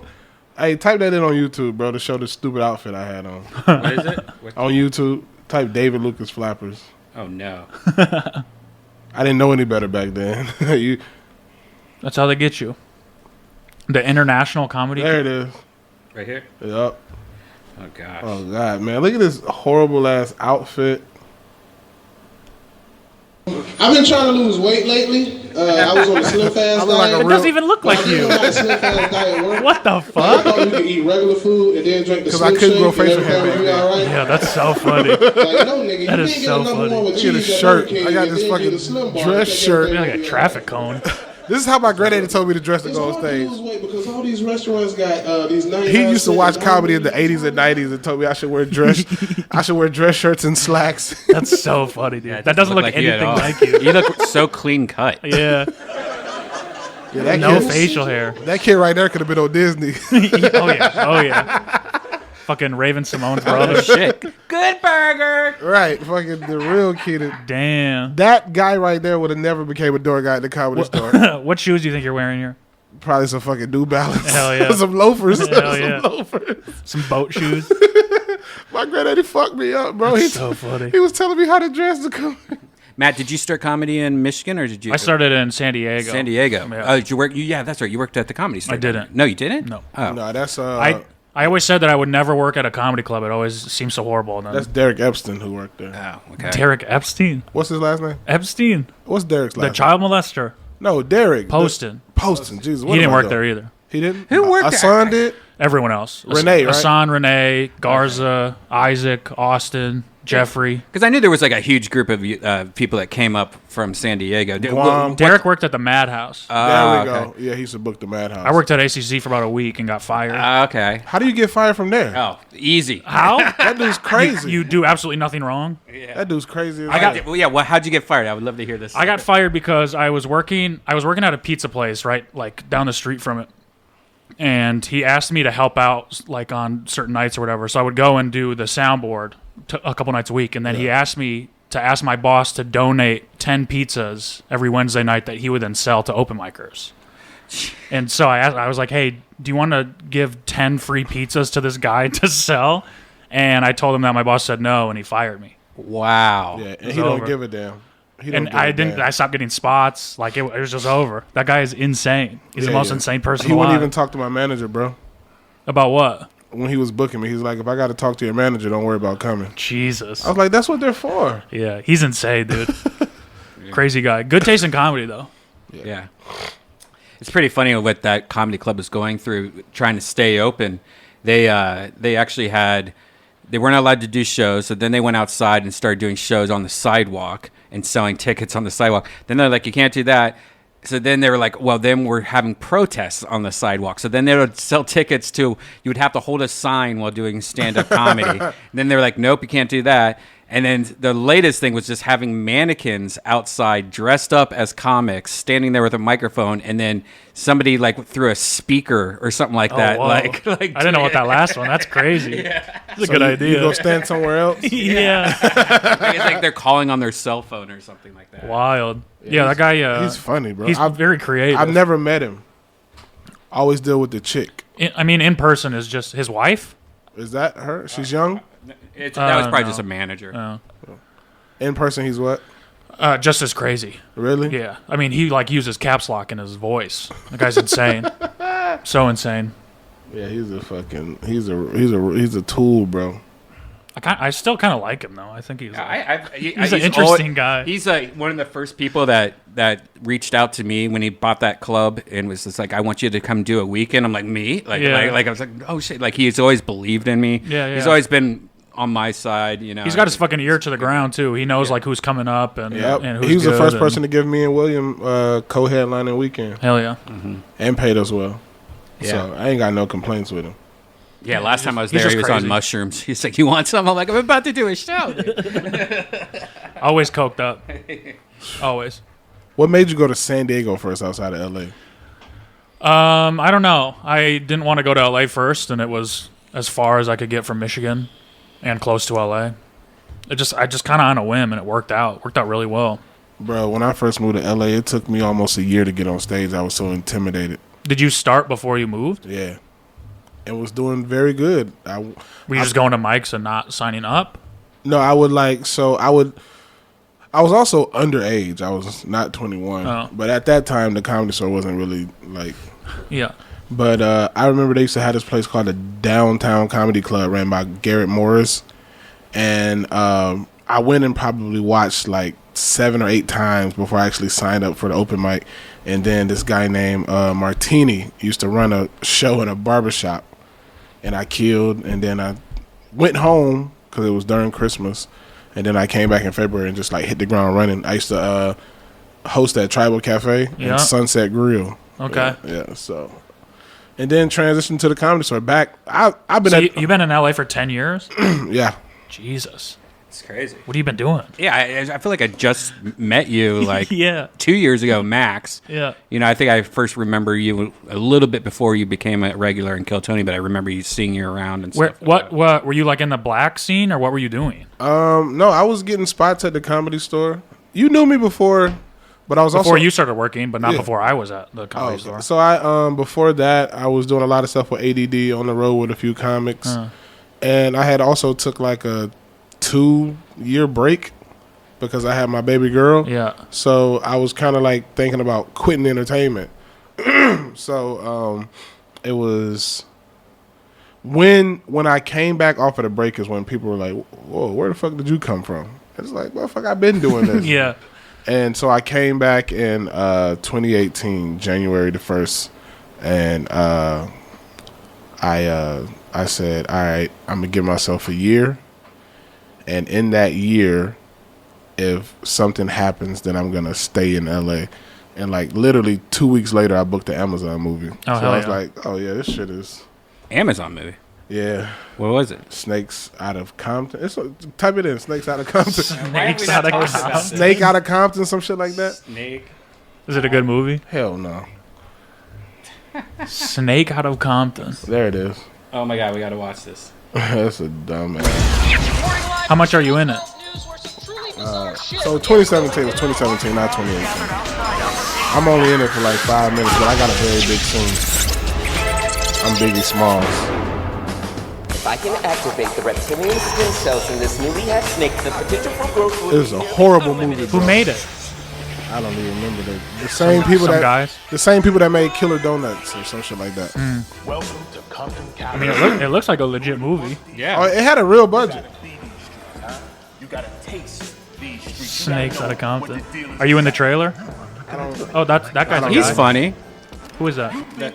Hey, type that in on YouTube, bro, to show the stupid outfit I had on. What is it? On YouTube, type David Lucas Flappers. Oh, no. I didn't know any better back then. That's how they get you. The international comedy. There it is. Right here? Yep. Oh, gosh. Oh, God, man. Look at this horrible ass outfit. I've been trying to lose weight lately. I was on a Slim Fast diet. It doesn't even look like you. Slim Fast diet worked. What the I fuck? thought you could eat regular food and then drink the Because I Slim couldn't Shake grow and facial hair everything back would be then. all right. Yeah, that's so funny. Like, no, nigga, That you is can't so get a number funny. one with Look at cheese this at shirt. Burger King I got and this then get fucking a Slim bar dress and shirt. take Like everything a traffic cone. This is how my granddaddy told me to dress to It's go on hard to stage. lose weight because all these restaurants got these 99 He used to watch cent comedy in the burgers. 80s and 90s and told me I should wear dress shirts and slacks. That's so funny, dude. Yeah, it that doesn't look like you at anything all. like you. You look so clean cut. Yeah. Yeah, that No kid- facial hair. That kid right there could have been on Disney. Oh yeah. Oh yeah. Fucking Raven Simone's brother. Oh, shit. Good burger. Right, fucking the real kid. Damn. That guy right there would have never became a door guy at the comedy store. What shoes do you think you're wearing here? Probably some fucking New Balance. Hell yeah. Some loafers. Hell yeah. Some loafers. Some boat shoes. My granddaddy fucked me up, bro. That's so funny. He was telling me how to dress to come. Matt, did you start comedy in Michigan or did you? I started in San Diego. San Diego. Yeah. Did you work? Yeah, that's right. You worked at the Comedy Store. I didn't. No, you didn't. No. Oh. No, that's I always said that I would never work at a comedy club. It always seems so horrible. that's Derek Epstein who worked there. Oh, okay. Derek Epstein. What's his last name? Epstein. What's Derek's last The name? child molester. No, Derek. Poston. Poston. Jesus, what He didn't am I work doing? there either. He didn't. Who worked there? Hassan did. Everyone else. Renee, right? Hassan, Renee, Garza, Isaac, Austin, Jeffrey. Because I knew there was like a huge group of people that came up from San Diego. Guam. Derek worked at the Madhouse. There we go. Yeah, he used to book the Madhouse. I worked at ACC for about a week and got fired. Okay. How do you get fired from there? Oh, easy. How? That dude's crazy. You do absolutely nothing wrong. That dude's crazy. Well, how'd you get fired? I would love to hear this. I got fired because I was working at a pizza place right like down the street from it. And he asked me to help out like on certain nights or whatever. So I would go and do the soundboard a couple nights a week. And then he asked me to ask my boss to donate 10 pizzas every Wednesday night that he would then sell to open micers. And so I was like, hey, do you want to give 10 free pizzas to this guy to sell? And I told him that my boss said no, and he fired me. Wow. Yeah, and he don't give a damn. I stopped getting spots. Like it was just over. That guy is insane. He's the most insane person He alive. wouldn't even talk to my manager, bro. About what? When he was booking me, he's like, if I got to talk to your manager, don't worry about coming. Jesus. I was like, that's what they're for. Yeah, he's insane, dude. Crazy guy. Good taste in comedy, though. Yeah. It's pretty funny what that comedy club is going through, trying to stay open. They actually they weren't allowed to do shows, so then they went outside and started doing shows on the sidewalk and selling tickets on the sidewalk. Then they're like, you can't do that. So then they were like, well, then we're having protests on the sidewalk. So then they would sell tickets to, you would have to hold a sign while doing stand-up comedy. And then they were like, nope, you can't do that. And then the latest thing was just having mannequins outside dressed up as comics, standing there with a microphone, and then somebody like through a speaker or something like that. Whoa. Like I didn't know what that last one. That's crazy. That's a good idea. You go stand somewhere else? Yeah. It's like they're calling on their cell phone or something like that. Wild. Yeah, that guy. He's funny, bro. He's very creative. I've never met him. Always deal with the chick. In person is just his wife. Is that her? She's young? That was probably just a manager. In person, he's what? Just as crazy. Really? Yeah. I mean, he like uses caps lock in his voice. The guy's insane. So insane. Yeah, he's a tool, bro. I still kind of like him though. I think he's he's an interesting guy. He's one of the first people that reached out to me when he bought that club and was just like, I want you to come do a weekend. I'm like, me? Like I was like, oh shit. Like he's always believed in me. Yeah. He's always been on my side, you know. He's got his fucking ear to the ground too. He knows like who's coming up and who's he was the good first person to give me and William co-headlining weekend. Hell yeah. And paid us well. Yeah. So I ain't got no complaints with him. Yeah, last time I was there, he was crazy. on mushrooms. He's like, you want some? I'm like, I'm about to do a show. Always coked up. Always. What made you go to San Diego first outside of LA? I don't know. I didn't want to go to LA first, and it was as far as I could get from Michigan and close to LA. I just kind of on a whim, and it worked out. It worked out really well. Bro, when I first moved to LA, it took me almost a year to get on stage. I was so intimidated. Did you start before you moved? Yeah. And was doing very good. Were you just going to mics and not signing up? No, I was also underage. I was not 21. But at that time, the Comedy Store wasn't really like... Yeah. But I remember they used to have this place called the Downtown Comedy Club ran by Garrett Morris. And I went and probably watched like 7 or 8 times before I actually signed up for the open mic. And then this guy named Martini used to run a show in a barbershop. And I killed. And then I went home because it was during Christmas. And then I came back in February and just like hit the ground running. I used to host at Tribal Cafe and Sunset Grill. Okay. Yeah, so. And then transitioned to the Comedy Store. Back, I've been. So you've been in LA for 10 years? Yeah. Jesus. It's crazy. What have you been doing? Yeah, I feel like I just met you like 2 Yeah. years ago, max. Yeah. You know, I think I first remember you a little bit before you became a regular in Kill Tony, but I remember you seeing you around and stuff. What were you like in the black scene, or what were you doing? No, I was getting spots at the Comedy Store. You knew me before But I was before also, you started working, but not Yeah. before I was at the comedy store. So I before that I was doing a lot of stuff with ADD on the road with a few comics, and I had also took like a 2-year break because I had my baby girl. Yeah. So I was kind of like thinking about quitting entertainment. So it was when I came back off of the break is when people were like, "Whoa, where the fuck did you come from?" It's like, "Well, fuck, I've been doing this." Yeah. And so I came back in 2018, January the 1st, and I said, "All right, I'm gonna give myself a year, and in that year, if something happens, then I'm gonna stay in LA." And like literally 2 weeks later, I booked the Amazon movie. Oh, so hell I was yeah. like, "Oh yeah, this shit is." Amazon movie. Yeah. What was it? Snakes Out of Compton. Type it in. Snakes Out of Compton. Snakes Out of Compton. Snake Out of Compton, some shit like that. Snake. Is it a good movie? Hell no. Snake Out of Compton. There it is. Oh my god, we gotta watch this. That's a dumb ass. How much are you in it? So 2017 was 2017, not 2018. I'm only in it for like 5 minutes, but I got a very big scene. I'm Biggie Smalls. If I can activate the reptilian stem cells in this newly hatched snake, the potential for growth will It was a horrible movie. Who bro. made it? I don't even remember the same people some that guys? the same people that made Killer Donuts or some shit like that. Welcome to Compton I mean, it looks like a legit movie. Oh, it had a real budget. You gotta taste these streets. Snakes Out of Compton. Are you in the trailer? Oh, that guy's a He's guy. funny. Who is that?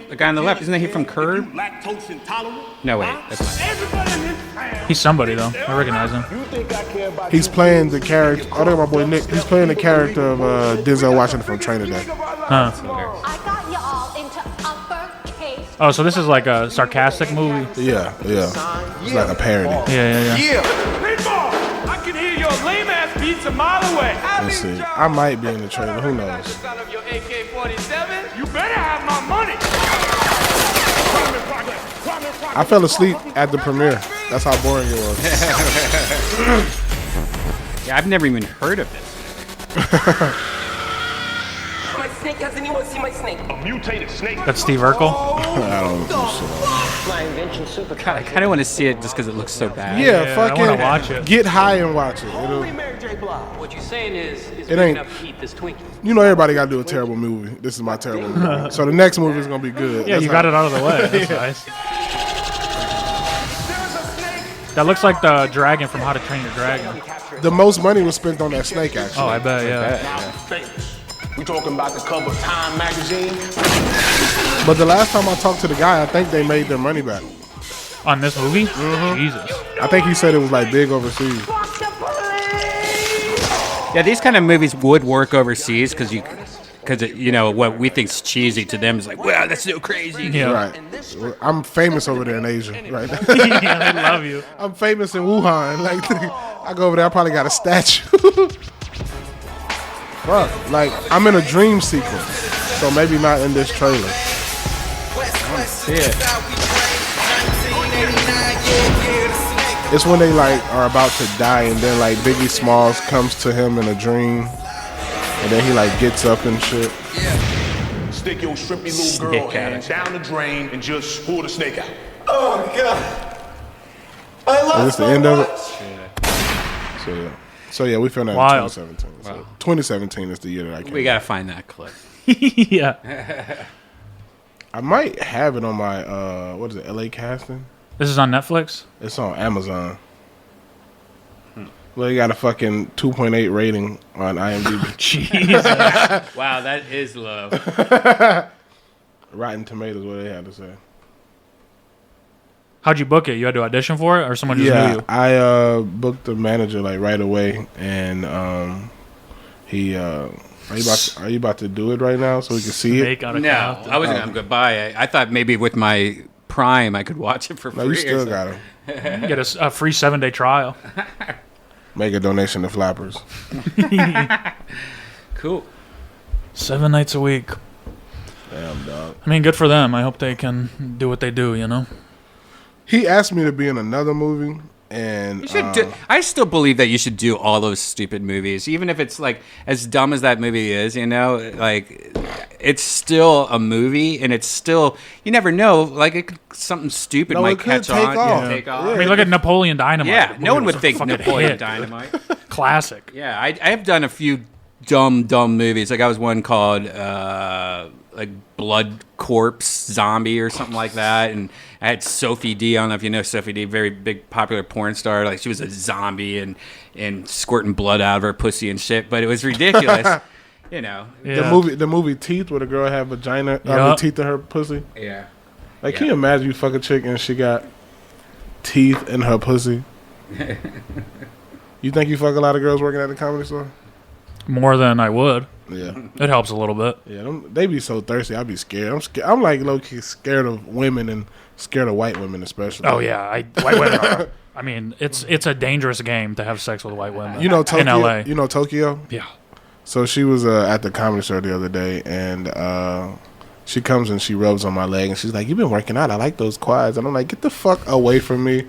The guy on the left, isn't he from Curb? Lactose intolerant. No, wait, that's not. He's somebody though. I recognize him. You think I care about He's playing the character. I think my boy Nick. He's playing the character of Denzel Washington from Training Day. Huh. I got you all into uppercase. Oh, so this is like a sarcastic movie? Yeah. It's like a parody. Yeah. I can hear your lame ass beats a mile away. Let's see. I might be in the trailer. Who knows? Son of your AK-47. You better have my money. I fell asleep at the premiere. That's how boring it was. Yeah, I've never even heard of this. My snake, has anyone seen my snake? a mutated snake? That's Steve Urkel. I don't know shit. My invention super. God, I kind of want to see it just because it looks so bad. Yeah, I fucking wanna watch it. Get high and watch it. What you saying is It ain't. You know everybody got to do a terrible movie. This is my terrible movie. So the next movie is gonna be good. Yeah, That's you how- got it out of the way. That's nice. That looks like the dragon from How to Train Your Dragon. The most money was spent on that snake, actually. Oh, I bet, yeah. We talking about the cover of Time magazine. But the last time I talked to the guy, I think they made their money back. On this movie? Jesus. I think he said it was like big overseas. Yeah, these kind of movies would work overseas because you know what we think's cheesy to them is like, wow, that's so crazy. Yeah. Right. I'm famous over there in Asia, right? Yeah, they love you. I'm famous in Wuhan. Like, I go over there, I probably got a statue. Fuck, like, I'm in a dream sequence, so maybe not in this trailer. Yeah. It's when they like are about to die, and then like Biggie Smalls comes to him in a dream, and then he like gets up and shit. Stick your shrimpy little girl hand down the drain and just pull the snake out. Oh God. Is this the end of it? So yeah, we filmed that in Wild. 2017. So 2017 is the year that I came. We gotta find that clip. Yeah. I might have it on my what is it, LA Casting? This is on Netflix? It's on Amazon. Well, you got a fucking 2.8 rating on IMDb. Jesus. Wow, that is low. Rotten Tomatoes, what they had to say. How'd you book it? You had to audition for it, or someone just knew you? I booked the manager like right away, and he. Are you about to do it right now so we can see it? No, I wasn't gonna goodbye. I thought maybe with my Prime I could watch it for free. No, you still or got something. it. You get a free 7-day trial. Make a donation to Flappers. Cool. 7 nights a week. Damn, dog. I mean, good for them. I hope they can do what they do, you know? He asked me to be in another movie, And You should I still believe that you should do all those stupid movies, even if it's like as dumb as that movie is. You know, like it's still a movie, and it's still you never know. Like something stupid might catch on. Take off. I mean, look at Napoleon Dynamite. Yeah, no one would think fucking Napoleon hit. Dynamite. Classic. Yeah, I have done a few dumb movies. Like I was one called like Blood Corpse Zombie or something like that, and I had Sophie D. I don't know if you know Sophie D. Very big popular porn star. Like she was a zombie and squirting blood out of her pussy and shit. But it was ridiculous. You know, the movie Teeth, where the girl had vagina, teeth in her pussy. Yeah. Like, can you imagine you fuck a chick and she got teeth in her pussy? You think you fuck a lot of girls working at the Comedy Store? More than I would. Yeah, it helps a little bit. Yeah, they be so thirsty. I'd be scared. I'm scared. I'm like low key scared of women and scared of white women especially. Oh yeah, white women are. I mean, it's a dangerous game to have sex with white women. You know Tokyo, in LA. You know Tokyo? Yeah. So she was at the Comedy Store the other day, and she comes and she rubs on my leg, and she's like, "You've been working out. I like those quads." And I'm like, "Get the fuck away from me,"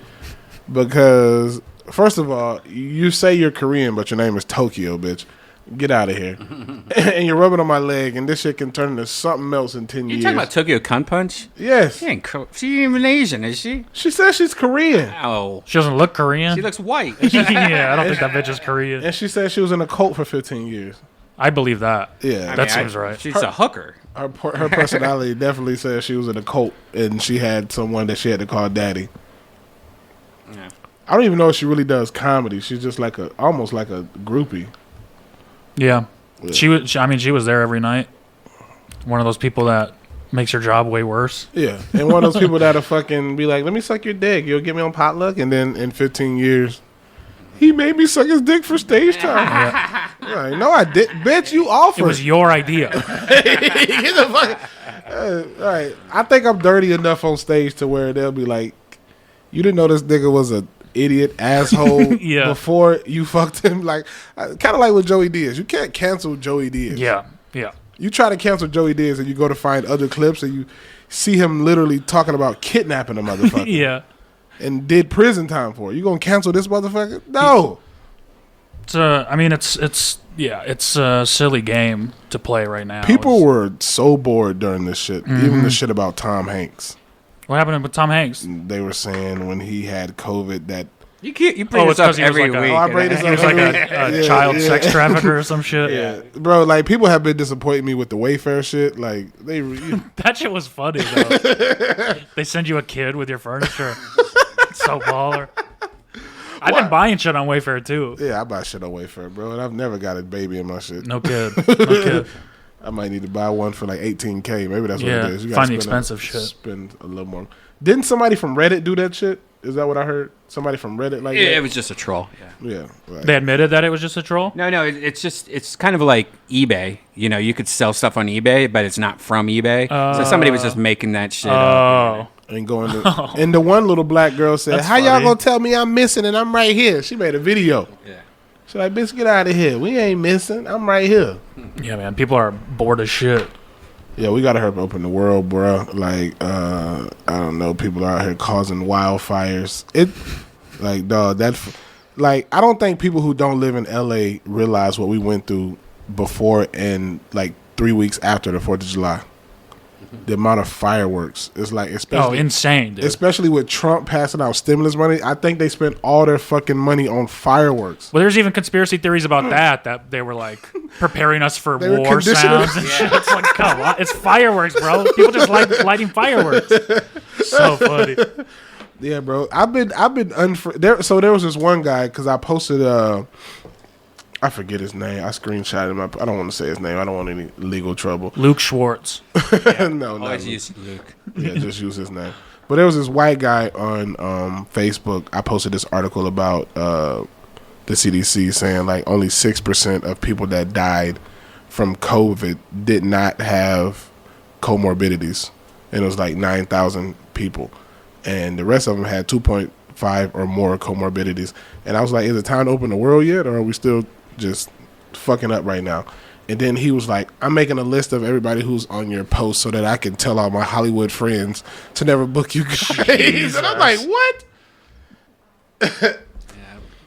because first of all, you say you're Korean, but your name is Tokyo, bitch. Get out of here. And you're rubbing on my leg, and this shit can turn into something else in 10 years. You talking about Tokyo Cunt Punch? Yes. She ain't even Asian, is she? She says she's Korean. Oh. She doesn't look Korean. She looks white. Yeah, I don't think that bitch is Korean. And she said she was in a cult for 15 years. I believe that. Yeah. That seems right. She's a hooker. Her personality definitely says she was in a cult, and she had someone that she had to call daddy. Yeah. I don't even know if she really does comedy. She's just like almost like a groupie. Yeah. She was there every night. One of those people that makes your job way worse. Yeah, and one of those people that'll fucking be like, "Let me suck your dick. You'll get me on potluck," and then in 15 years, he made me suck his dick for stage time. Yeah. Like, no, I did, bitch. You offered. It was your idea. Get the fuck. All right, I think I'm dirty enough on stage to where they'll be like, "You didn't know this nigga was a idiot asshole Yeah. before you fucked him." Like, kind of like with Joey Diaz. You can't cancel Joey Diaz. Yeah. You try to cancel Joey Diaz and you go to find other clips and you see him literally talking about kidnapping a motherfucker. Yeah. And did prison time for it. You gonna cancel this motherfucker? No. It's a silly game to play right now. People were so bored during this shit. Even the shit about Tom Hanks. What happened with Tom Hanks? They were saying when he had COVID that you bring this up every week. I bring this He up was like every a child sex trafficker or some shit. Yeah, bro. Like people have been disappointing me with the Wayfair shit. Like that shit was funny though. They send you a kid with your furniture. It's so baller. I've been buying shit on Wayfair too. Yeah, I buy shit on Wayfair, bro. And I've never got a baby in my shit. No kid. No kid. I might need to buy one for like $18K. Maybe that's what it is. You find the expensive shit. Spend a little more. Didn't somebody from Reddit do that shit? Is that what I heard? Somebody from Reddit like that? It was just a troll. Yeah. Right. They admitted that it was just a troll? No, it's kind of like eBay. You know, you could sell stuff on eBay, but it's not from eBay. So somebody was just making that shit up. And going to, and the one little black girl said, That's "How y'all funny. gonna tell me I'm missing and I'm right here?" She made a video. Yeah. She's like, "Bitch, get out of here. We ain't missing. I'm right here." Yeah, man. People are bored as shit. Yeah, we gotta help open the world, bro. Like, I don't know, people are out here causing wildfires. Like, dog, like, I don't think people who don't live in LA realize what we went through before and like 3 weeks after the 4th of July. The amount of fireworks is like, especially insane, dude. Especially with Trump passing out stimulus money. I think they spent all their fucking money on fireworks. Well, there's even conspiracy theories about that they were like preparing us for They were war conditioning sounds and shit. It's like, come on, it's fireworks, bro. People just like lighting fireworks. So funny. Yeah, bro. I've been there. So there was this one guy because I posted. I forget his name. I screenshotted him. I don't want to say his name. I don't want any legal trouble. Luke Schwartz. No. Always use Luke. Yeah, just use his name. But there was this white guy on Facebook. I posted this article about the CDC saying like only 6% of people that died from COVID did not have comorbidities, and it was like 9,000 people, and the rest of them had 2.5 or more comorbidities. And I was like, is it time to open the world yet, or are we still just fucking up right now? And then he was like, I'm making a list of everybody who's on your post so that I can tell all my Hollywood friends to never book you guys. Jesus. And I'm like, what?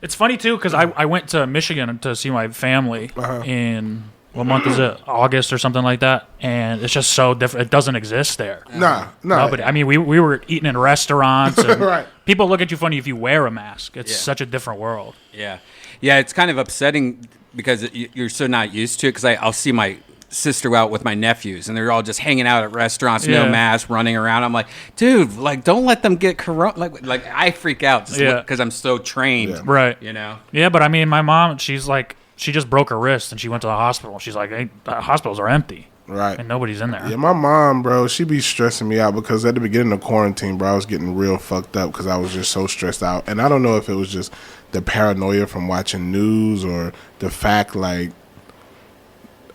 It's funny too because I went to Michigan to see my family in what month is it? August or something like that, and it's just so different. It doesn't exist there. Nah. Nobody. I mean, we were eating in restaurants. And Right. People look at you funny if you wear a mask. It's such a different world. Yeah, it's kind of upsetting because you're so not used to it. Because I'll see my sister out with my nephews, and they're all just hanging out at restaurants, no mask, running around. I'm like, dude, like, don't let them get corona. Like I freak out just because I'm so trained, right? You know. Yeah, but I mean, my mom, she's like, she just broke her wrist, and she went to the hospital. She's like, hey, the hospitals are empty. Right. And nobody's in there. Yeah, my mom, bro, she be stressing me out because at the beginning of quarantine, bro, I was getting real fucked up because I was just so stressed out. And I don't know if it was just the paranoia from watching news or the fact, like,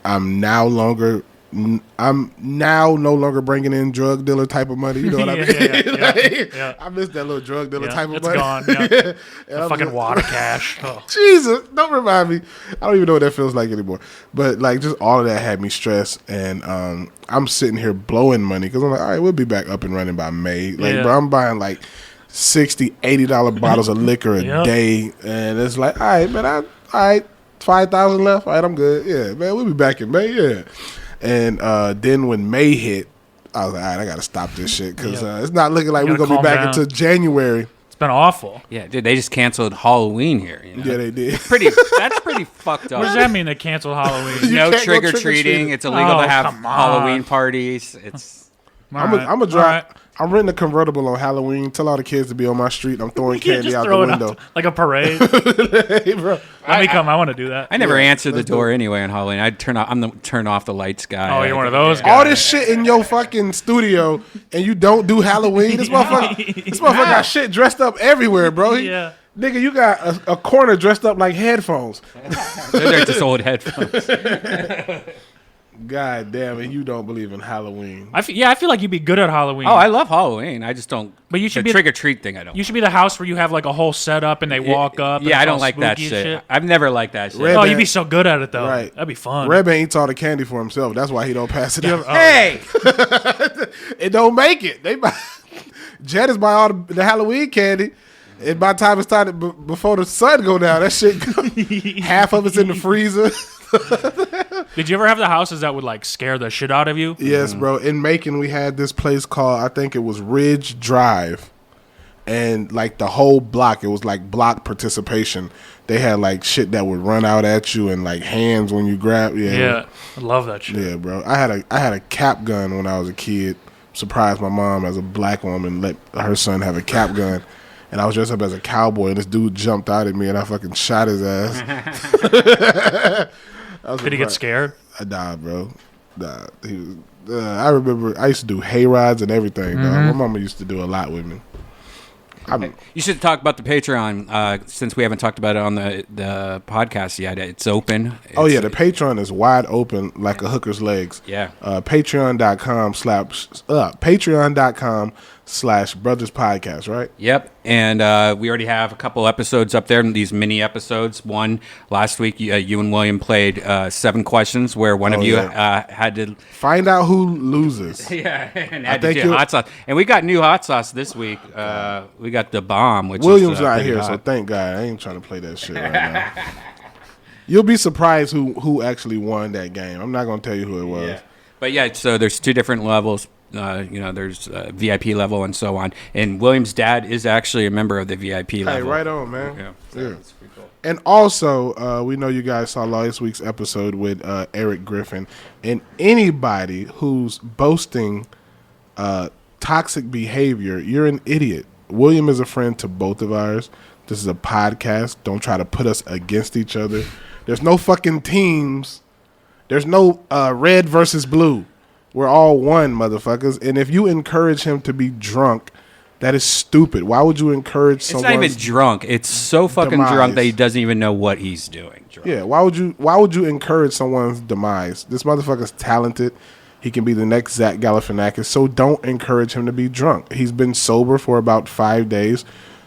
I'm now no longer bringing in drug dealer type of money. You know what I mean? I miss that little drug dealer type of money. It's gone. Yeah. Fucking water cash. Oh. Jesus, don't remind me. I don't even know what that feels like anymore. But like, just all of that had me stressed, and I'm sitting here blowing money because I'm like, all right, we'll be back up and running by May. Like, bro, I'm buying like $60, $80 bottles of liquor a day, and it's like, all right, man, all right, 5,000 left. All right, I'm good. Yeah, man, we'll be back in May. Yeah. And then when May hit, I was like, all right, I got to stop this shit because it's not looking like we're going to be back until January. It's been awful. Yeah, dude, they just canceled Halloween here. You know? Yeah, they did. That's pretty fucked up. What does that mean, they canceled Halloween? No trick-or-treating. It's illegal to have Halloween parties. It's. I'm gonna drive. I'm renting a convertible on Halloween. Tell all the kids to be on my street. I'm throwing candy out the window. Like a parade. Hey, bro. Let me come. I want to do that. I never answer the door anyway on Halloween. I'm the turn off the lights guy. Oh, you're one of those guys. All this shit in your fucking studio and you don't do Halloween. This motherfucker got shit dressed up everywhere, bro. Nigga, you got a corner dressed up like headphones. They're just old headphones. God damn it, you don't believe in Halloween. I feel like you'd be good at Halloween. Oh, I love Halloween. I just don't. But you should the trick or treat thing. I don't. You should be the house where you have like a whole setup and they walk up. Yeah, I don't like that shit. I've never liked that shit. Oh, you'd be so good at it though. Right. That'd be fun. Redban eats all the candy for himself. That's why he don't pass it out. Hey, it don't make it. They buy. Jed is buy all the Halloween candy. And by the time it started before the sun go down, that shit half of it's in the freezer. Did you ever have the houses that would like scare the shit out of you? Yes, bro. In Macon, we had this place called, I think it was Ridge Drive. And like the whole block, it was like block participation. They had like shit that would run out at you and like hands when you grab. Yeah, I love that shit. Yeah, bro. I had a cap gun when I was a kid. Surprised my mom as a black woman let her son have a cap gun. And I was dressed up as a cowboy, and this dude jumped out at me, and I fucking shot his ass. Did he get scared? I died, bro. Nah, he was. I remember I used to do hay rides and everything. Dog. My mama used to do a lot with me. You should talk about the Patreon since we haven't talked about it on the podcast yet. It's open. Oh yeah, the Patreon is wide open like a hooker's legs. Yeah. Patreon.com/Brothers Podcast, right? Yep. And we already have a couple episodes up there, these mini episodes. One last week, you and William played 7 questions where one of you had to find out who loses. Yeah, and had to do hot sauce. And we got new hot sauce this week. We got the bomb, which William's is not here, hot. so thank God. I ain't trying to play that shit right now. You'll be surprised who actually won that game. I'm not gonna tell you who it was. Yeah. But yeah, so there's 2 different levels. There's VIP level and so on. And William's dad is actually a member of the VIP level. Hey, right on, man. Yeah. That's pretty cool. And also, we know you guys saw last week's episode with Eric Griffin. And anybody who's boasting toxic behavior, you're an idiot. William is a friend to both of ours. This is a podcast. Don't try to put us against each other. There's no fucking teams. There's no red versus blue. We're all one, motherfuckers. And if you encourage him to be drunk, that is stupid. Why would you encourage someone? It's not even drunk. It's so fucking drunk that he doesn't even know what he's doing. Drunk. Yeah, why would you encourage someone's demise? This motherfucker's talented. He can be the next Zach Galifianakis. So don't encourage him to be drunk. He's been sober for about 5 days.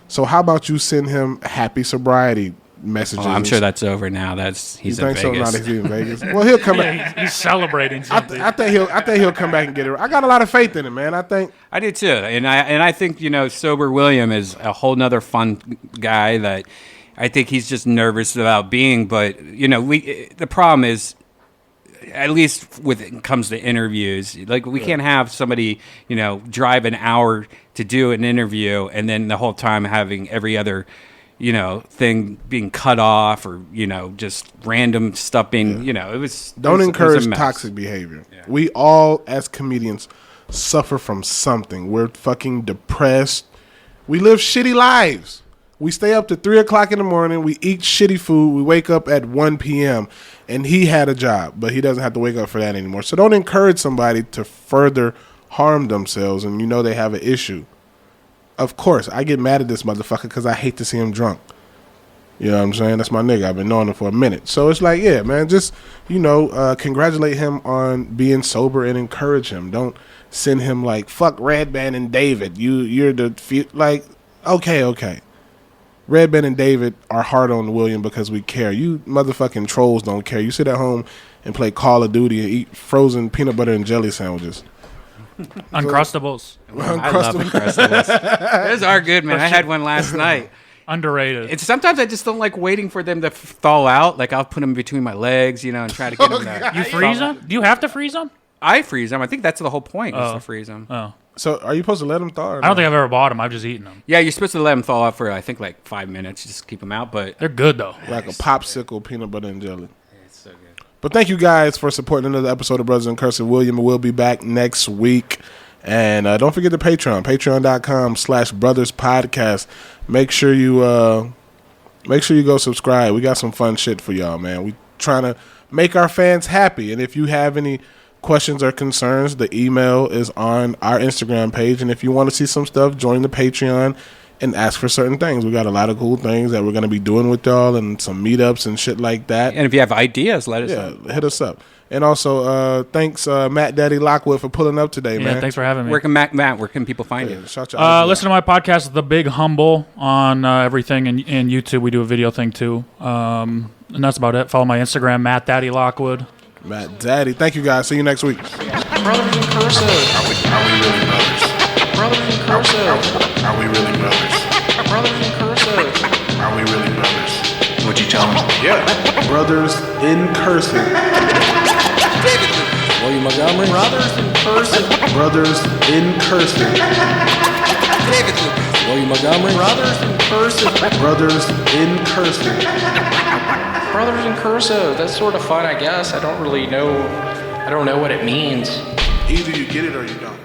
So how about you send him happy sobriety messages. I'm sure that's over now. He's in Vegas. So? Now that he's in Vegas. Well, he'll come back. He's celebrating something. I think he'll come back and get it. I got a lot of faith in him, man. I do too, and I think sober William is a whole nother fun guy that I think he's just nervous about being. But the problem is, at least when it comes to interviews, like we can't have somebody drive an hour to do an interview and then the whole time having every other thing being cut off or just random stuff being it was. Don't encourage it was a mess. Toxic behavior. Yeah. We all as comedians suffer from something. We're fucking depressed. We live shitty lives. We stay up to 3 o'clock in the morning. We eat shitty food. We wake up at 1 p.m. And he had a job, but he doesn't have to wake up for that anymore. So don't encourage somebody to further harm themselves and they have an issue. Of course, I get mad at this motherfucker because I hate to see him drunk. You know what I'm saying? That's my nigga. I've been knowing him for a minute. So it's like, yeah, man, just, congratulate him on being sober and encourage him. Don't send him like, fuck Redban and David. You're the, like, okay. Redban and David are hard on William because we care. You motherfucking trolls don't care. You sit at home and play Call of Duty and eat frozen peanut butter and jelly sandwiches. Uncrustables. I love Uncrustables. Those are good, man. I had one last night. Underrated. Sometimes I just don't like waiting for them to thaw out. Like I'll put them between my legs, and try to get them there. You freeze them? Do you have to freeze them? I freeze them. I think that's the whole point is to freeze them. Oh. So are you supposed to let them thaw? I don't think I've ever bought them. I've just eaten them. Yeah, you're supposed to let them thaw out for I think like 5 minutes. Just keep them out, but they're good though. Like a popsicle, peanut butter and jelly. Yeah, it's so good. But thank you guys for supporting another episode of Brothers in Cursive. William will be back next week. And don't forget the Patreon, patreon.com/brotherspodcast. Make sure you go subscribe. We got some fun shit for y'all, man. We trying to make our fans happy. And if you have any questions or concerns, the email is on our Instagram page. And if you want to see some stuff, join the Patreon and ask for certain things. We got a lot of cool things that we're going to be doing with y'all and some meetups and shit like that. And if you have ideas, let us know. Hit us up. And also, thanks, Matt Daddy Lockwood, for pulling up today, man. Yeah, thanks for having me. Where can people find you? Shout your listen to my podcast, The Big Humble, on everything, and YouTube. We do a video thing, too. And that's about it. Follow my Instagram, Matt Daddy Lockwood. Matt Daddy. Thank you, guys. See you next week. Brothers in Cursive. Are we really brothers? Brothers in Cursive. Are we really brothers? Brothers in Cursive. Are we really brothers? What'd you tell me? Yeah. Brothers in Cursive. William Montgomery. Brothers in Cursive. Brothers in Cursive. William Montgomery. Brothers in Cursive. Brothers in Cursive. Brothers in Cursive. That's sort of fun, I guess. I don't know what it means. Either you get it or you don't.